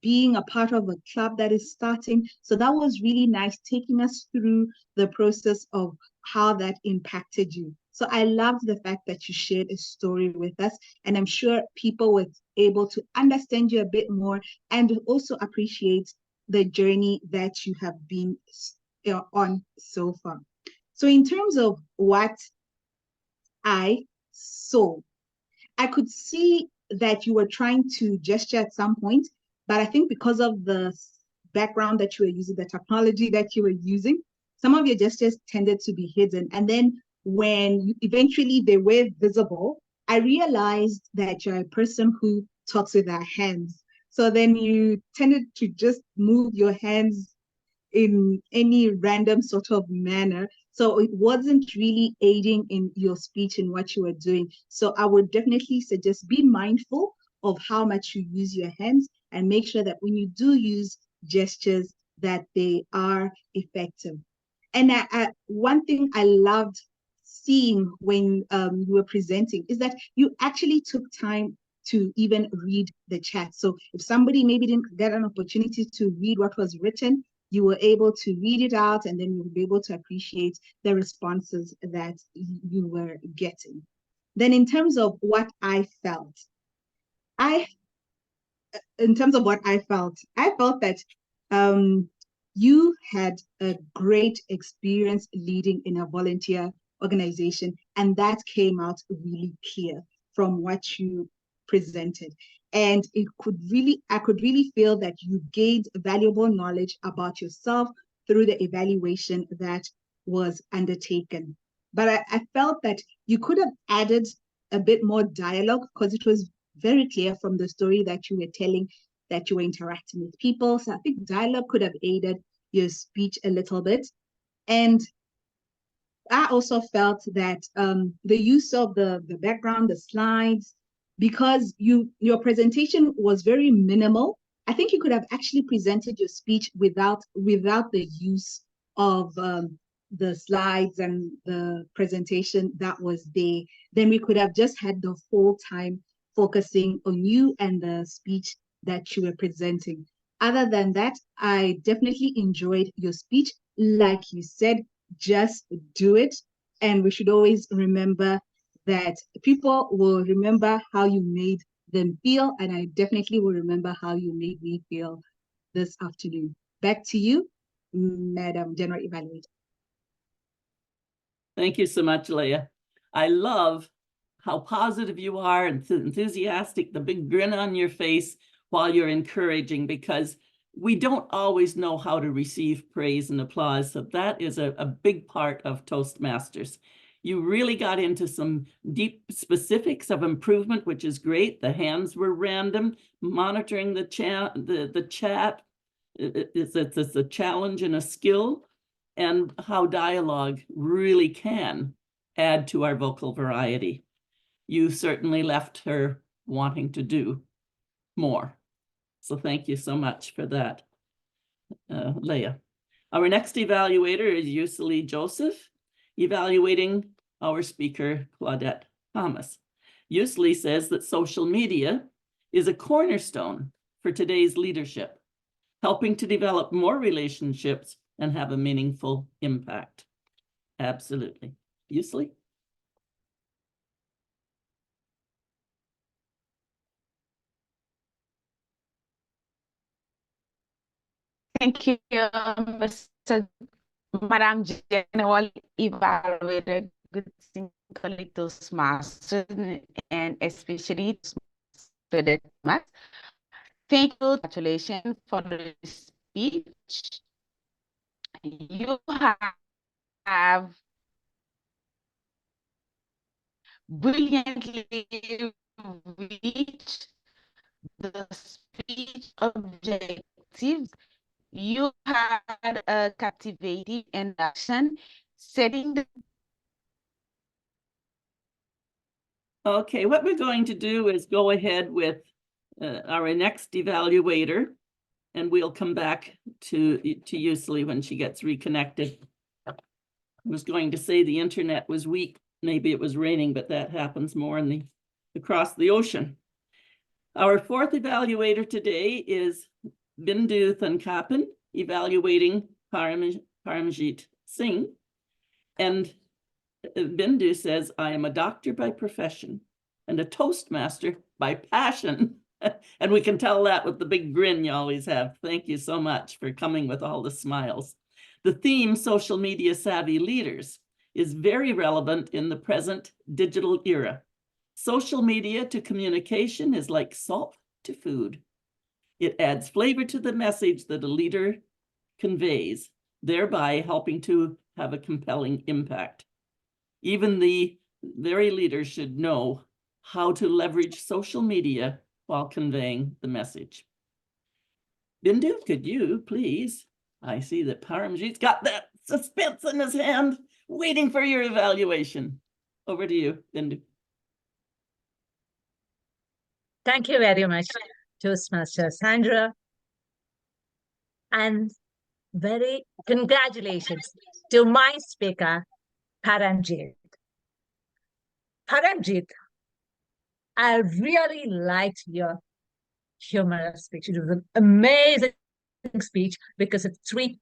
being a part of a club that is starting. So that was really nice, taking us through the process of how that impacted you. So I loved the fact that you shared a story with us, and I'm sure people were able to understand you a bit more and also appreciate the journey that you have been on so far. So in terms of what I saw, I could see that you were trying to gesture at some point, but I think because of the background that you were using, the technology that you were using, some of your gestures tended to be hidden. And then when eventually they were visible, I realized that you're a person who talks with their hands. So then you tended to just move your hands in any random sort of manner. So it wasn't really aiding in your speech and what you were doing. So I would definitely suggest be mindful of how much you use your hands and make sure that when you do use gestures that they are effective. And one thing I loved seeing when you were presenting is that you actually took time to even read the chat. So if somebody maybe didn't get an opportunity to read what was written, you were able to read it out, and then you would be able to appreciate the responses that you were getting. Then in terms of what I felt, I felt that you had a great experience leading in a volunteer organization, and that came out really clear from what you presented. And I could really feel that you gained valuable knowledge about yourself through the evaluation that was undertaken. But I felt that you could have added a bit more dialogue, because it was very clear from the story that you were telling that you were interacting with people. So I think dialogue could have aided your speech a little bit. And I also felt that the use of the background, the slides, because your presentation was very minimal, I think you could have actually presented your speech without the use of the slides and the presentation that was there. Then we could have just had the whole time focusing on you and the speech that you were presenting. Other than that, I definitely enjoyed your speech. Like you said, just do it. And we should always remember that people will remember how you made them feel. And I definitely will remember how you made me feel this afternoon. Back to you, Madam General Evaluator. Thank you so much, Leah. I love how positive you are and enthusiastic, the big grin on your face while you're encouraging, because we don't always know how to receive praise and applause. So that is a big part of Toastmasters. You really got into some deep specifics of improvement, which is great. The hands were random, monitoring the chat. It's a challenge and a skill, and how dialogue really can add to our vocal variety. You certainly left her wanting to do more. So thank you so much for that, Leah. Our next evaluator is Yuseli Joseph, evaluating our speaker, Claudette Thomas. Yuseli says that social media is a cornerstone for today's leadership, helping to develop more relationships and have a meaningful impact. Absolutely. Yuseli? Thank you, Madam General Evaluator, good colleague Toastmasters, and especially Claudette Thomas. Thank you, congratulations for the speech. You have brilliantly reached the speech objectives. You had a captivating introduction, setting the... Okay, what we're going to do is go ahead with our next evaluator, and we'll come back to Yuseli when she gets reconnected. I was going to say the internet was weak. Maybe it was raining, but that happens more in across the ocean. Our fourth evaluator today is Bindu Thankappan, evaluating Paramjit Singh. And Bindu says, I am a doctor by profession and a Toastmaster by passion. And we can tell that with the big grin you always have. Thank you so much for coming with all the smiles. The theme, social media savvy leaders, is very relevant in the present digital era. Social media to communication is like salt to food. It adds flavor to the message that a leader conveys, thereby helping to have a compelling impact. Even the very leaders should know how to leverage social media while conveying the message. Bindu, could you please? I see that Paramjit's got that suspense in his hand, waiting for your evaluation. Over to you, Bindu. Thank you very much, Toastmaster Sandra. And very congratulations to my speaker, Paramjit. Paramjit, I really liked your humorous speech. It was an amazing speech because of three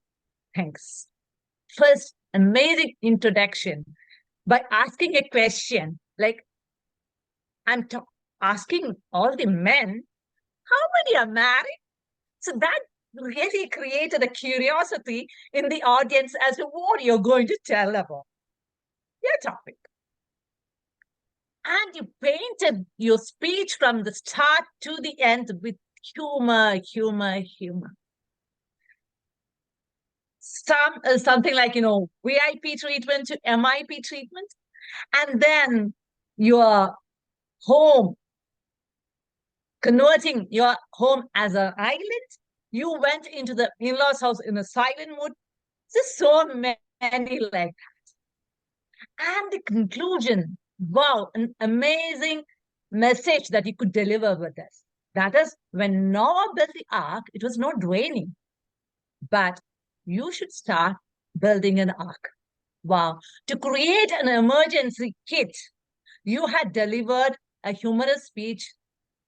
things. First, amazing introduction by asking a question like, I'm asking all the men, how many are married? So that really created a curiosity in the audience as to what you're going to tell about your topic. And you painted your speech from the start to the end with humor. Something like, VIP treatment to MIP treatment. And then your home, converting your home as an island. You went into the in-laws' house in a silent mood. There's so many like that. And the conclusion, wow, an amazing message that you could deliver with this. That is, when Noah built the ark, it was not raining. But you should start building an ark. Wow. To create an emergency kit, you had delivered a humorous speech.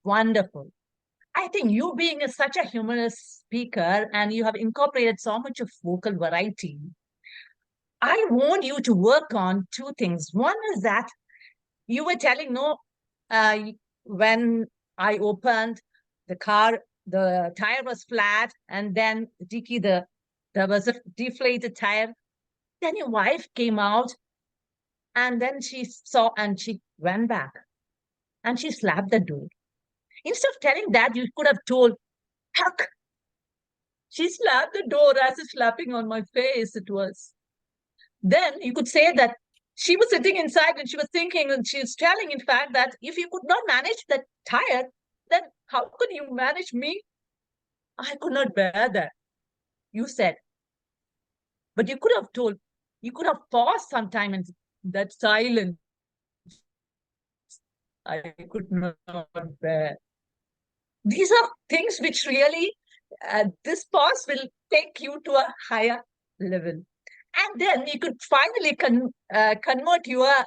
Wonderful. I think you being such a humorous speaker and you have incorporated so much of vocal variety, I want you to work on two things. One is that you were telling, when I opened the car, the tire was flat, and then Dicky, there was a deflated tire. Then your wife came out, and then she saw and she went back, and she slapped the door. Instead of telling that, you could have told, heck, she slapped the door as if slapping on my face it was. Then you could say that she was sitting inside and she was thinking, and she was telling, in fact, that if you could not manage that tire, then how could you manage me? I could not bear that. You said. But you could have told, you could have paused sometime and that silence I could not bear. These are things which really, this pause will take you to a higher level. And then you could finally convert your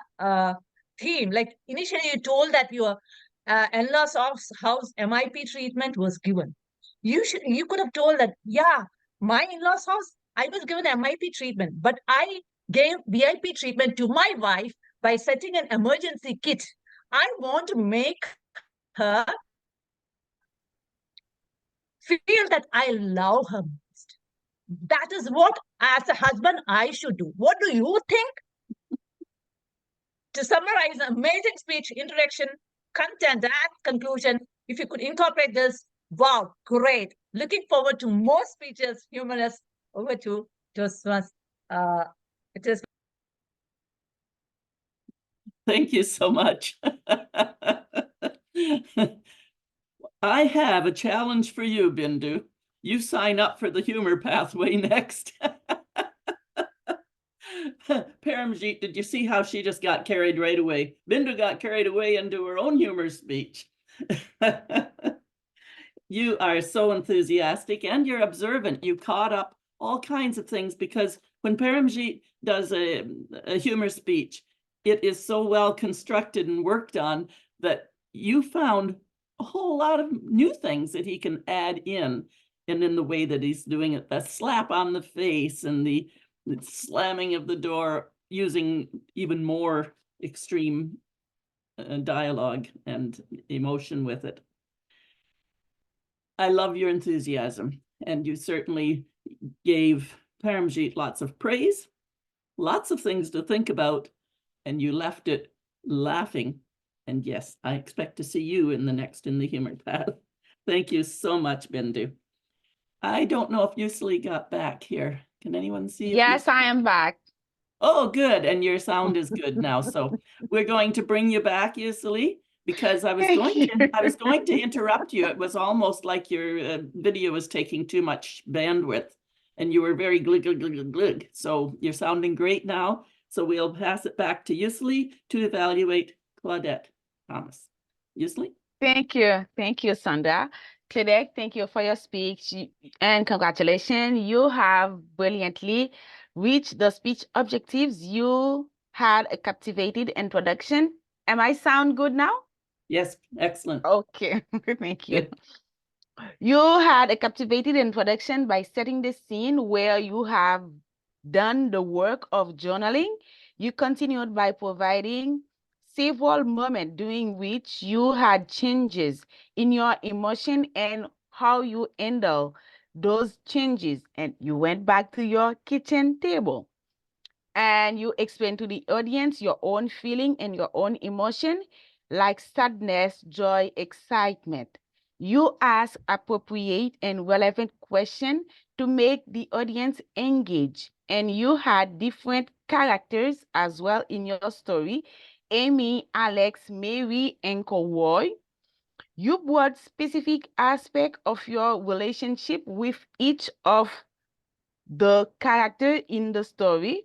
theme. Like initially you told that your in-laws house MIP treatment was given. You could have told that, yeah, my in-laws house, I was given MIP treatment, but I gave VIP treatment to my wife by setting an emergency kit. I want to make her feel that I love her most. That is what, as a husband, I should do. What do you think? To summarize, amazing speech, introduction, content, and conclusion, if you could incorporate this, wow, great. Looking forward to more speeches, humorous. Over to Toastmasters. Thank you so much. I have a challenge for you, Bindu. You sign up for the humor pathway next. Paramjit, did you see how she just got carried right away? Bindu got carried away into her own humor speech. You are so enthusiastic and you're observant. You caught up all kinds of things because when Paramjit does a humor speech, it is so well constructed and worked on that you found a whole lot of new things that he can add in. And in the way that he's doing it, the slap on the face and the slamming of the door using even more extreme dialogue and emotion with it. I love your enthusiasm, and you certainly gave Paramjit lots of praise, lots of things to think about, and you left it laughing. And yes, I expect to see you in the next in the humor path. Thank you so much, Bindu. I don't know if Yusli got back here. Can anyone see? Yes, I am back. Oh, good. And your sound is good now. So we're going to bring you back, Yusli, because I was going to interrupt you. It was almost like your video was taking too much bandwidth and you were very glug, glug, glug, glug, glug. So you're sounding great now. So we'll pass it back to Yusli to evaluate Claudette Thomas. Yusli? Thank you. Thank you, Sandra. Claudette, thank you for your speech and congratulations. You have brilliantly reached the speech objectives. You had a captivated introduction. Am I sound good now? Yes, excellent. Okay, thank you. Good. You had a captivated introduction by setting the scene where you have done the work of journaling. You continued by providing several moments during which you had changes in your emotion and how you handle those changes. And you went back to your kitchen table and you explained to the audience your own feeling and your own emotion, like sadness, joy, excitement. You ask appropriate and relevant questions to make the audience engage. And you had different characters as well in your story. Amy, Alex, Mary, and Koroy. You brought specific aspect of your relationship with each of the character in the story.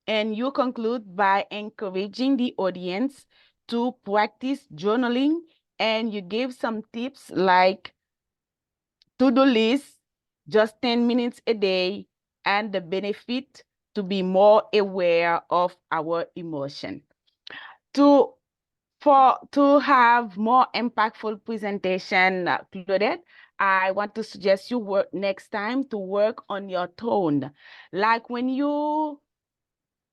And you conclude by encouraging the audience to practice journaling, and you gave some tips like to-do list, just 10 minutes a day, and the benefit to be more aware of our emotion. To have more impactful presentation, Claudette, I want to suggest you work next time to work on your tone. Like when you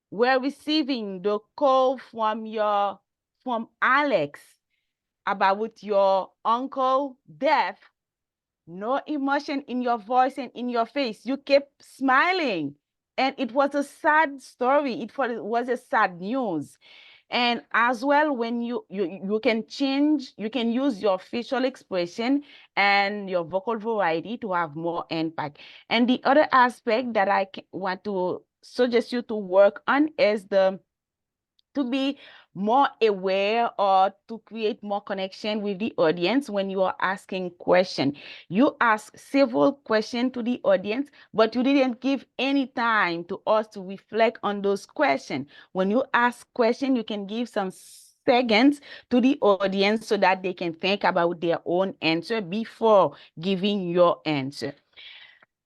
were receiving the call from Alex about your uncle death, no emotion in your voice and in your face. You kept smiling. And it was a sad story. It was a sad news. And as well, when you can change, you can use your facial expression and your vocal variety to have more impact. And the other aspect that I want to suggest you to work on is to be more aware or to create more connection with the audience when you are asking questions. You ask several questions to the audience, but you didn't give any time to us to reflect on those questions. When you ask questions, you can give some seconds to the audience so that they can think about their own answer before giving your answer.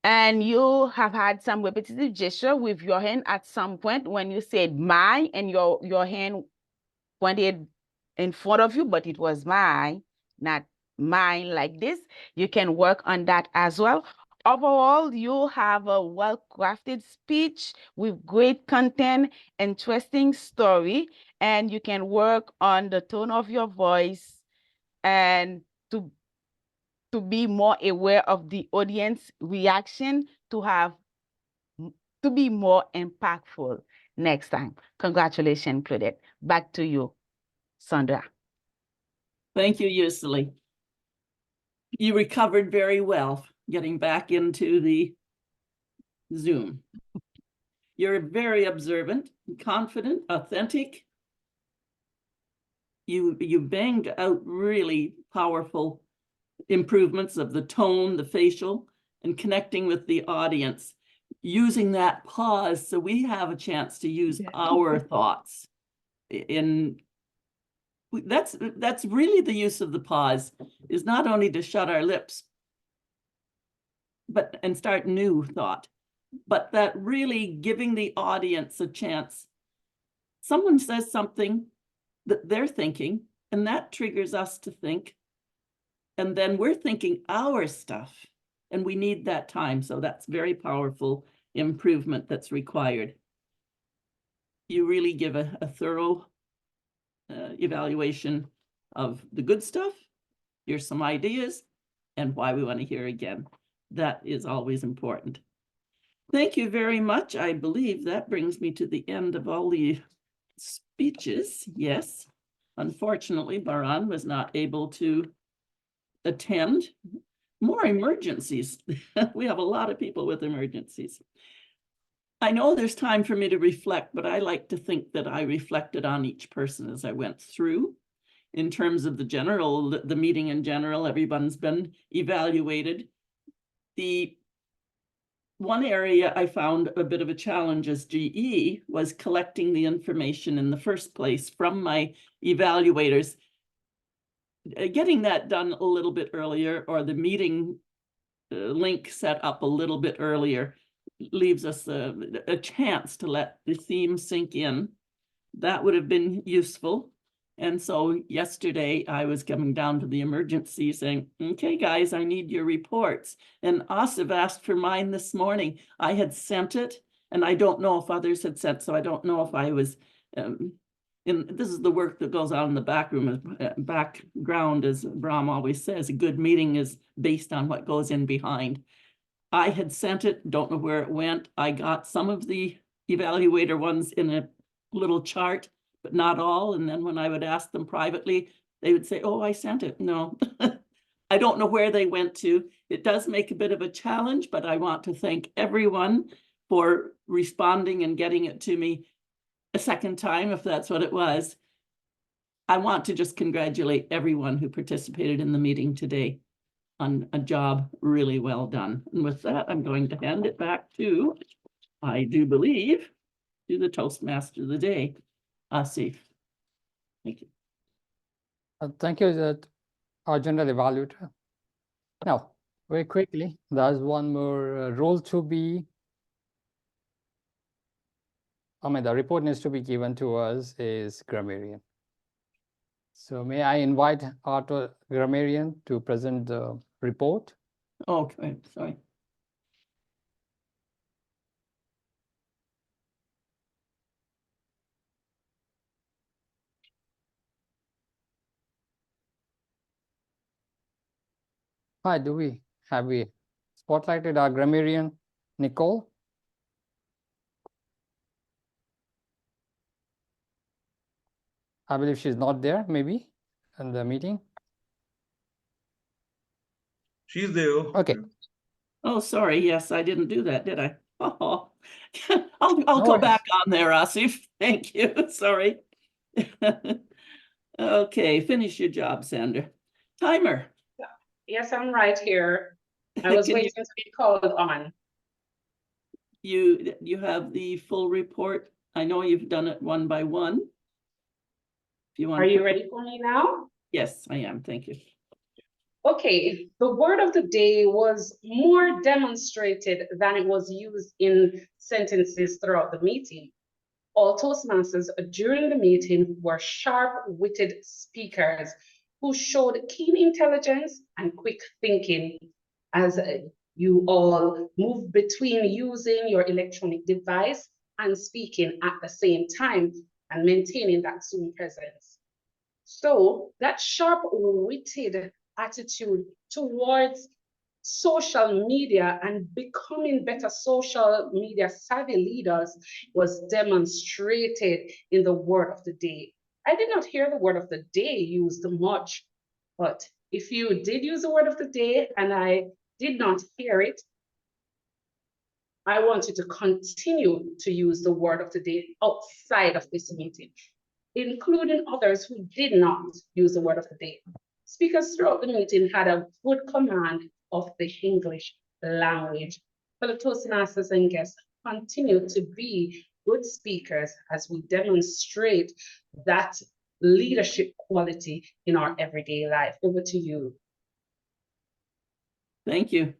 And you have had some repetitive gesture with your hand at some point when you said my and your hand pointed in front of you, but it was my, not mine like this. You can work on that as well. Overall, you have a well-crafted speech with great content, interesting story, and you can work on the tone of your voice and to be more aware of the audience reaction to be more impactful next time. Congratulations, Claudette. Back to you, Sandra. Thank you, Yusli. You recovered very well getting back into the Zoom. You're very observant, confident, authentic. You banged out really powerful improvements of the tone, the facial, and connecting with the audience, using that pause so we have a chance to use our thoughts. That's really the use of the pause, is not only to shut our lips and start new thought, but that really giving the audience a chance. Someone says something that they're thinking, and that triggers us to think. And then we're thinking our stuff, and we need that time. So that's very powerful improvement that's required. You really give a thorough evaluation of the good stuff. Here's some ideas and why we want to hear again. That is always important. Thank you very much. I believe that brings me to the end of all the speeches. Yes, unfortunately, Baran was not able to attend, more emergencies. We have a lot of people with emergencies. I know there's time for me to reflect, but I like to think that I reflected on each person as I went through. In terms of the meeting in general, everyone's been evaluated. The one area I found a bit of a challenge as GE was collecting the information in the first place from my evaluators. Getting that done a little bit earlier, or the meeting link set up a little bit earlier, leaves us a chance to let the theme sink in. That would have been useful. And so yesterday I was coming down to the emergency saying, okay, guys, I need your reports. And Asif asked for mine this morning. I had sent it, and I don't know if others had sent, so I don't know if I was, this is the work that goes on in the back room, background, as Brahm always says. A good meeting is based on what goes in behind. I had sent it, don't know where it went. I got some of the evaluator ones in a little chart, but not all. And then when I would ask them privately, they would say, oh, I sent it. No, I don't know where they went to. It does make a bit of a challenge, but I want to thank everyone for responding and getting it to me a second time, if that's what it was. I want to just congratulate everyone who participated in the meeting today on a job really well done. And with that, I'm going to hand it back to, I do believe, to the Toastmaster of the day, Asif. Thank you. Thank you, our general evaluator. Now, very quickly, there's one more role to be, the report needs to be given to us is grammarian. So may I invite our grammarian to present the report? Okay, sorry. Hi, have we spotlighted our grammarian, Nicole? I believe she's not there, maybe, in the meeting. She's there. Okay. Oh, sorry. Yes, I didn't do that, did I? Oh, I'll go back on there, Asif. Thank you. Sorry. Okay, finish your job, Sandra. Timer. Yes, I'm right here. I was waiting to be called on. You have the full report. I know you've done it one by one. If you want. Are you ready for me now? Yes, I am. Thank you. Okay, the word of the day was more demonstrated than it was used in sentences throughout the meeting. All Toastmasters during the meeting were sharp-witted speakers who showed keen intelligence and quick thinking as you all move between using your electronic device and speaking at the same time and maintaining that Zoom presence. So that sharp-witted attitude towards social media and becoming better social media savvy leaders was demonstrated in the word of the day. I did not hear the word of the day used much, but if you did use the word of the day and I did not hear it, I want you to continue to use the word of the day outside of this meeting, including others who did not use the word of the day. Speakers throughout the meeting had a good command of the English language. For the Toastmasters and guests, continue to be good speakers as we demonstrate that leadership quality in our everyday life. Over to you. Thank you.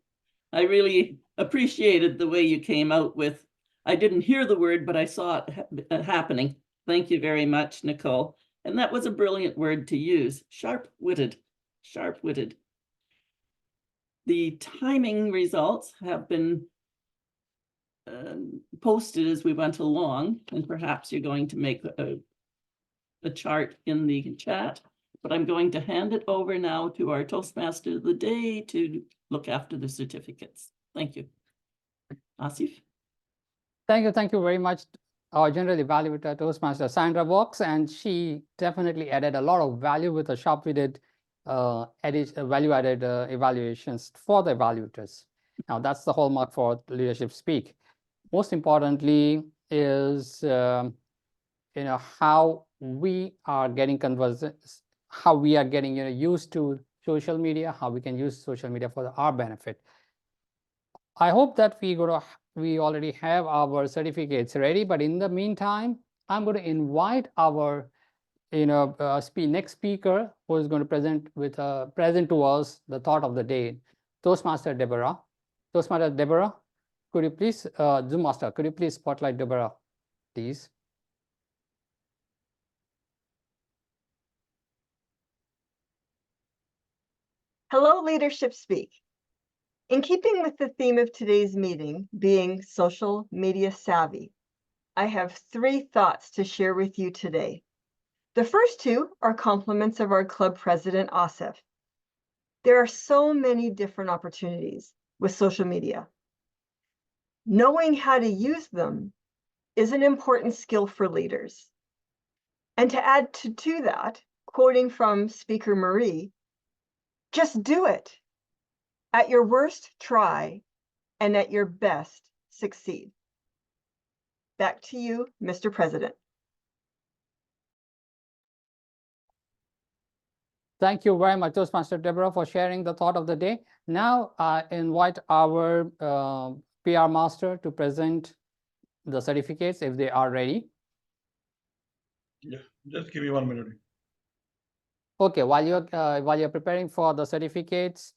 I really appreciated the way you came out with, I didn't hear the word, but I saw it happening. Thank you very much, Nicole. And that was a brilliant word to use, sharp-witted, sharp-witted. The timing results have been posted as we went along, and perhaps you're going to make a chart in the chat, but I'm going to hand it over now to our Toastmaster of the day to look after the certificates. Thank you. Asif? Thank you very much, our general evaluator, Toastmaster Sandra Valks, and she definitely added a lot of value with a sharp-witted value-added evaluations for the evaluators. Now, that's the hallmark for leadership speak. Most importantly is how we are getting how we are getting used to social media, how we can use social media for our benefit. I hope that we already have our certificates ready, but in the meantime, I'm going to invite our next speaker who is going to present to us the thought of the day, Toastmaster Deborah. Toastmaster Deborah, could you please, Zoom Master, could you please spotlight Deborah, please? Hello, Leadership Speak. In keeping with the theme of today's meeting, being social media savvy, I have 3 thoughts to share with you today. The first 2 are compliments of our club president, Asif. There are so many different opportunities with social media. Knowing how to use them is an important skill for leaders. And to add to that, quoting from Speaker Marie, just do it. At your worst, try, and at your best, succeed. Back to you, Mr. President. Thank you very much, Toastmaster Deborah, for sharing the thought of the day. Now, I invite our PR Master to present the certificates if they are ready. Yeah, just give me 1 minute. Okay, while you're preparing for the certificates,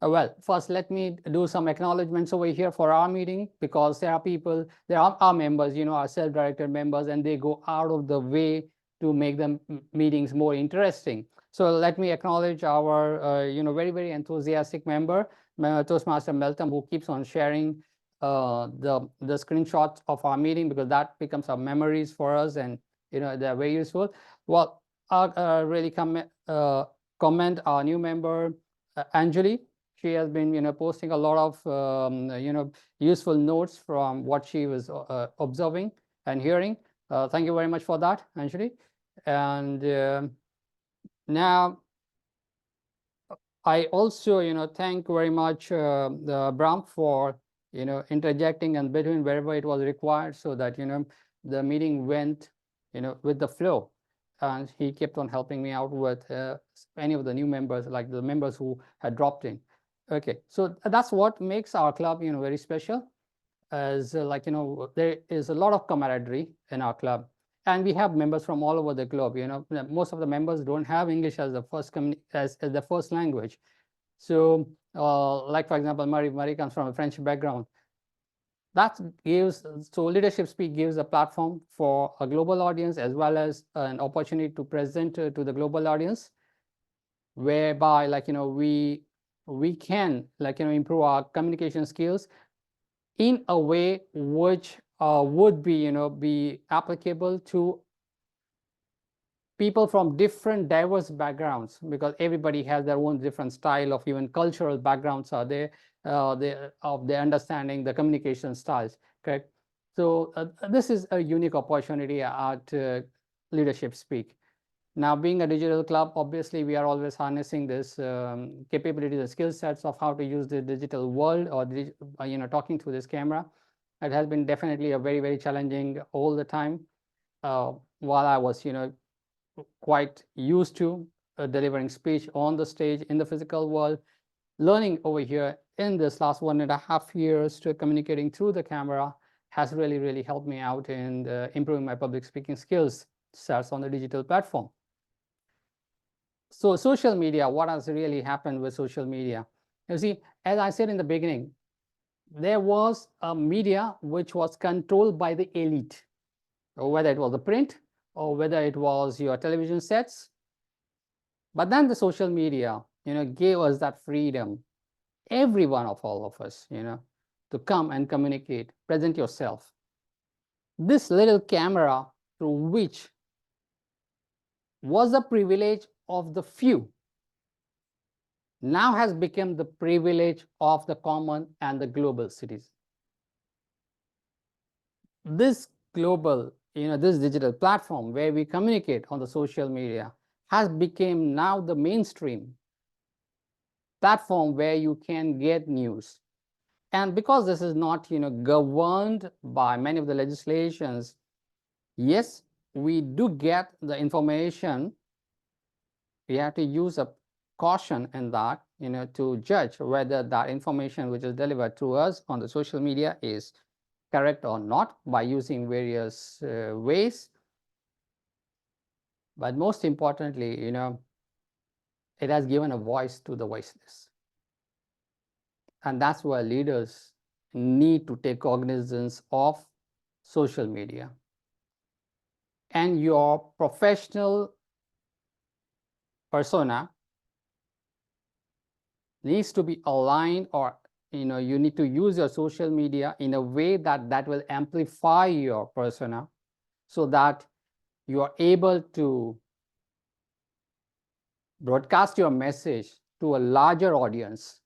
well, first let me do some acknowledgements over here for our meeting, because there are our members, our self-directed members, and they go out of the way to make the meetings more interesting. So let me acknowledge our very, very enthusiastic member, Toastmaster Meltem, who keeps on sharing the screenshots of our meeting, because that becomes our memories for us, and they're very useful. Well, I'll really comment our new member, Anjali. She has been posting a lot of useful notes from what she was observing and hearing. Thank you very much for that, Anjali. And now I also thank very much the Bram for interjecting and between wherever it was required, so that the meeting went with the flow. And he kept on helping me out with any of the new members, like the members who had dropped in. Okay, so that's what makes our club very special, as there is a lot of camaraderie in our club, and we have members from all over the globe. Most of the members don't have English as the first language. So like, for example, Marie comes from a French background. So Leadership Speak gives a platform for a global audience, as well as an opportunity to present to the global audience, whereby we can improve our communication skills in a way which would be applicable to people from different diverse backgrounds, because everybody has their own different style of, even cultural backgrounds are there, of their understanding the communication styles. Correct. So this is a unique opportunity at Leadership Speak. Now, being a digital club, obviously we are always harnessing this capabilities and skill sets of how to use the digital world, or talking through this camera. It has been definitely a very, very challenging all the time, while I was quite used to delivering speech on the stage in the physical world. Learning over here in this last 1.5 years to communicating through the camera has really, really helped me out in improving my public speaking skills sets on the digital platform. So social media, what has really happened with social media? You see, as I said in the beginning, there was a media which was controlled by the elite, or whether it was the print or whether it was your television sets. But then the social media, gave us that freedom, every one of all of us, to come and communicate, present yourself. This little camera, through which was a privilege of the few, now has become the privilege of the common and the global citizen. This global, this digital platform where we communicate on the social media has become now the mainstream platform where you can get news. And because this is not, governed by many of the legislations, yes, we do get the information. We have to use a caution in that, to judge whether that information which is delivered to us on the social media is correct or not by using various ways. But most importantly, it has given a voice to the voiceless. And that's why leaders need to take cognizance of social media. And your professional persona needs to be aligned, or you need to use your social media in a way that will amplify your persona, so that you are able to broadcast your message to a larger audience.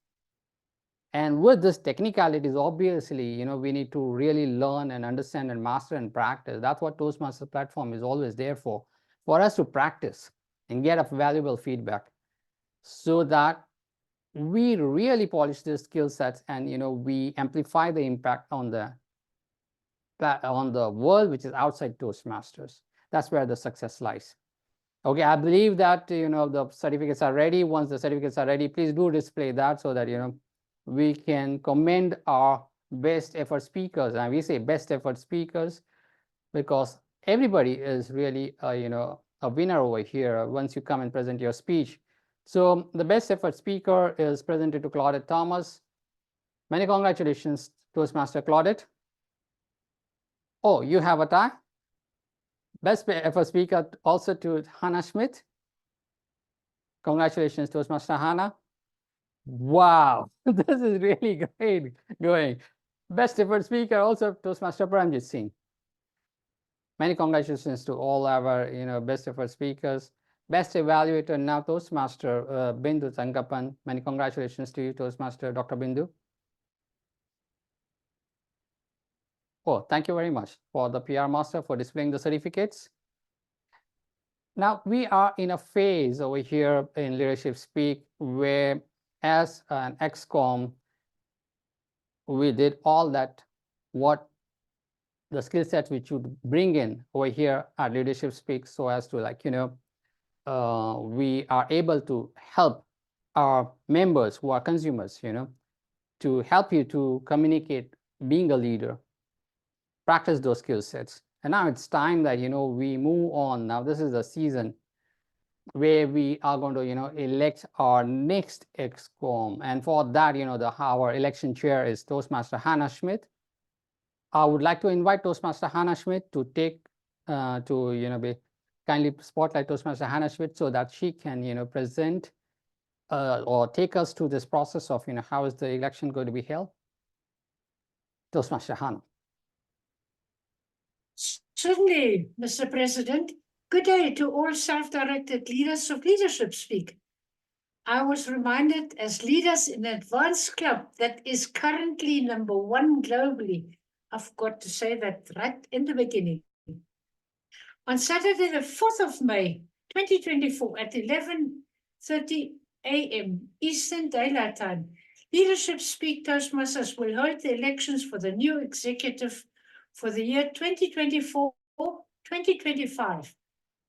And with this technicalities, obviously, we need to really learn and understand and master and practice. That's what Toastmasters platform is always there for us to practice and get a valuable feedback, so that we really polish the skill sets and, we amplify the impact on the world which is outside Toastmasters. That's where the success lies. Okay, I believe that, the certificates are ready. Once the certificates are ready, please do display that, so that, we can commend our best effort speakers. And we say best effort speakers because everybody is really, a winner over here once you come and present your speech. So the best effort speaker is presented to Claudette Thomas. Many congratulations, Toastmaster Claudette. Oh, you have a tie? Best effort speaker also to Hannah Schmidt. Congratulations, Toastmaster Hannah. Wow, this is really great going. Best effort speaker also Toastmaster Paramjit Singh. Many congratulations to all our best effort speakers. Best evaluator now Toastmaster Bindu Thankappan. Many congratulations to you, Toastmaster Dr. Bindu. Oh, thank you very much for the PR Master for displaying the certificates. Now we are in a phase over here in Leadership Speak where, as an ex-com, we did all that, what the skill sets which you bring in over here at Leadership Speak, so as to we are able to help our members who are consumers, to help you to communicate being a leader, practice those skill sets. And now it's time that, we move on. Now this is the season where we are going to, elect our next ex-com. And for that, our election chair is Toastmaster Hannah Schmidt. I would like to invite Toastmaster Hannah Schmidt to take, kindly spotlight Toastmaster Hannah Schmidt, so that she can, present or take us through this process of, how is the election going to be held. Toastmaster Hannah. Certainly, Mr. President. Good day to all self-directed leaders of Leadership Speak. I was reminded as leaders in an advanced club that is currently #1 globally. I've got to say that right in the beginning. On Saturday, the 4th of May, 2024 at 11:30 a.m. Eastern Daylight Time, Leadership Speak Toastmasters will hold the elections for the new executive for the year 2024-2025.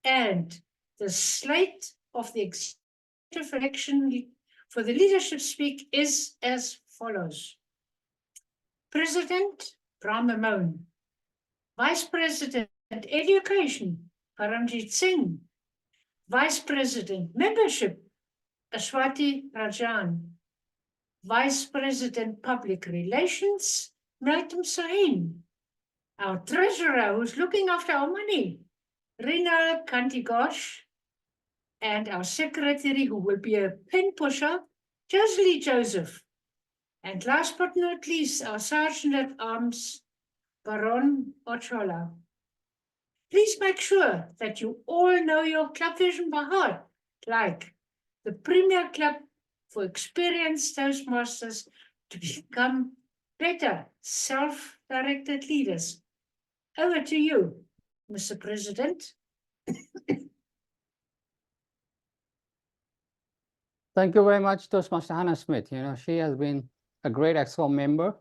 And the slate of the executive election for the Leadership Speak is as follows. President, Brahma, Vice President, Education, Paramjit Singh, Vice President, Membership, Ashwati Rajan, Vice President, Public Relations, Oematum Sahin, our Treasurer who's looking after our money, Mrinal Kanti Ghosh, and our Secretary who will be a pen pusher, Josie Joseph. And last but not least, our Sergeant at Arms, Baron Ochola. Please make sure that you all know your club vision by heart, like the Premier Club for experienced Toastmasters to become better self-directed leaders. Over to you, Mr. President. Thank you very much, Toastmaster Hannah Smith. She has been a great EXCOM member.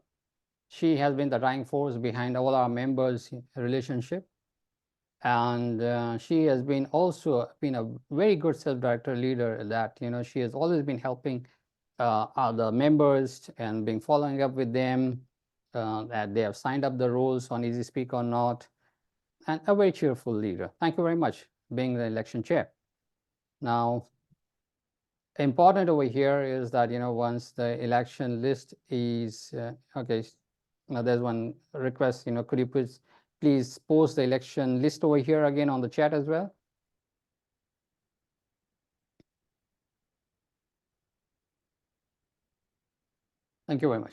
She has been the driving force behind all our members' relationship. And she has been also been a very good self-directed leader that, she has always been helping other members and been following up with them, that they have signed up the roles on Easy Speak or not, and a very cheerful leader. Thank you very much being the election chair. Now, important over here is that, once the election list is, okay, now there's one request, could you please post the election list over here again on the chat as well? Thank you very much.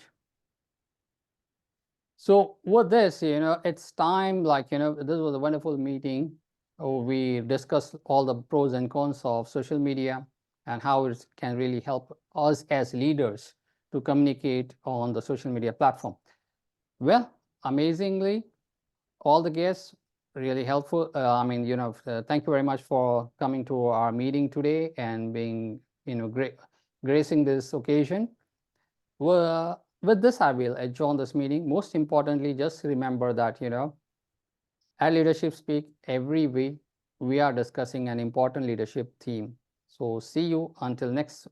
So with this, it's time, this was a wonderful meeting. We discussed all the pros and cons of social media and how it can really help us as leaders to communicate on the social media platform. Well, amazingly, all the guests really helpful. Thank you very much for coming to our meeting today and being, gracing this occasion. Well, with this, I will adjourn this meeting. Most importantly, just remember that, at Leadership Speak, every week, we are discussing an important leadership theme. So see you until next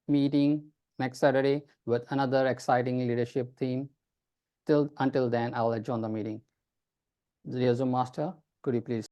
meeting, next Saturday, with another exciting leadership theme. Until then, I'll adjourn the meeting. Liaison Master, could you please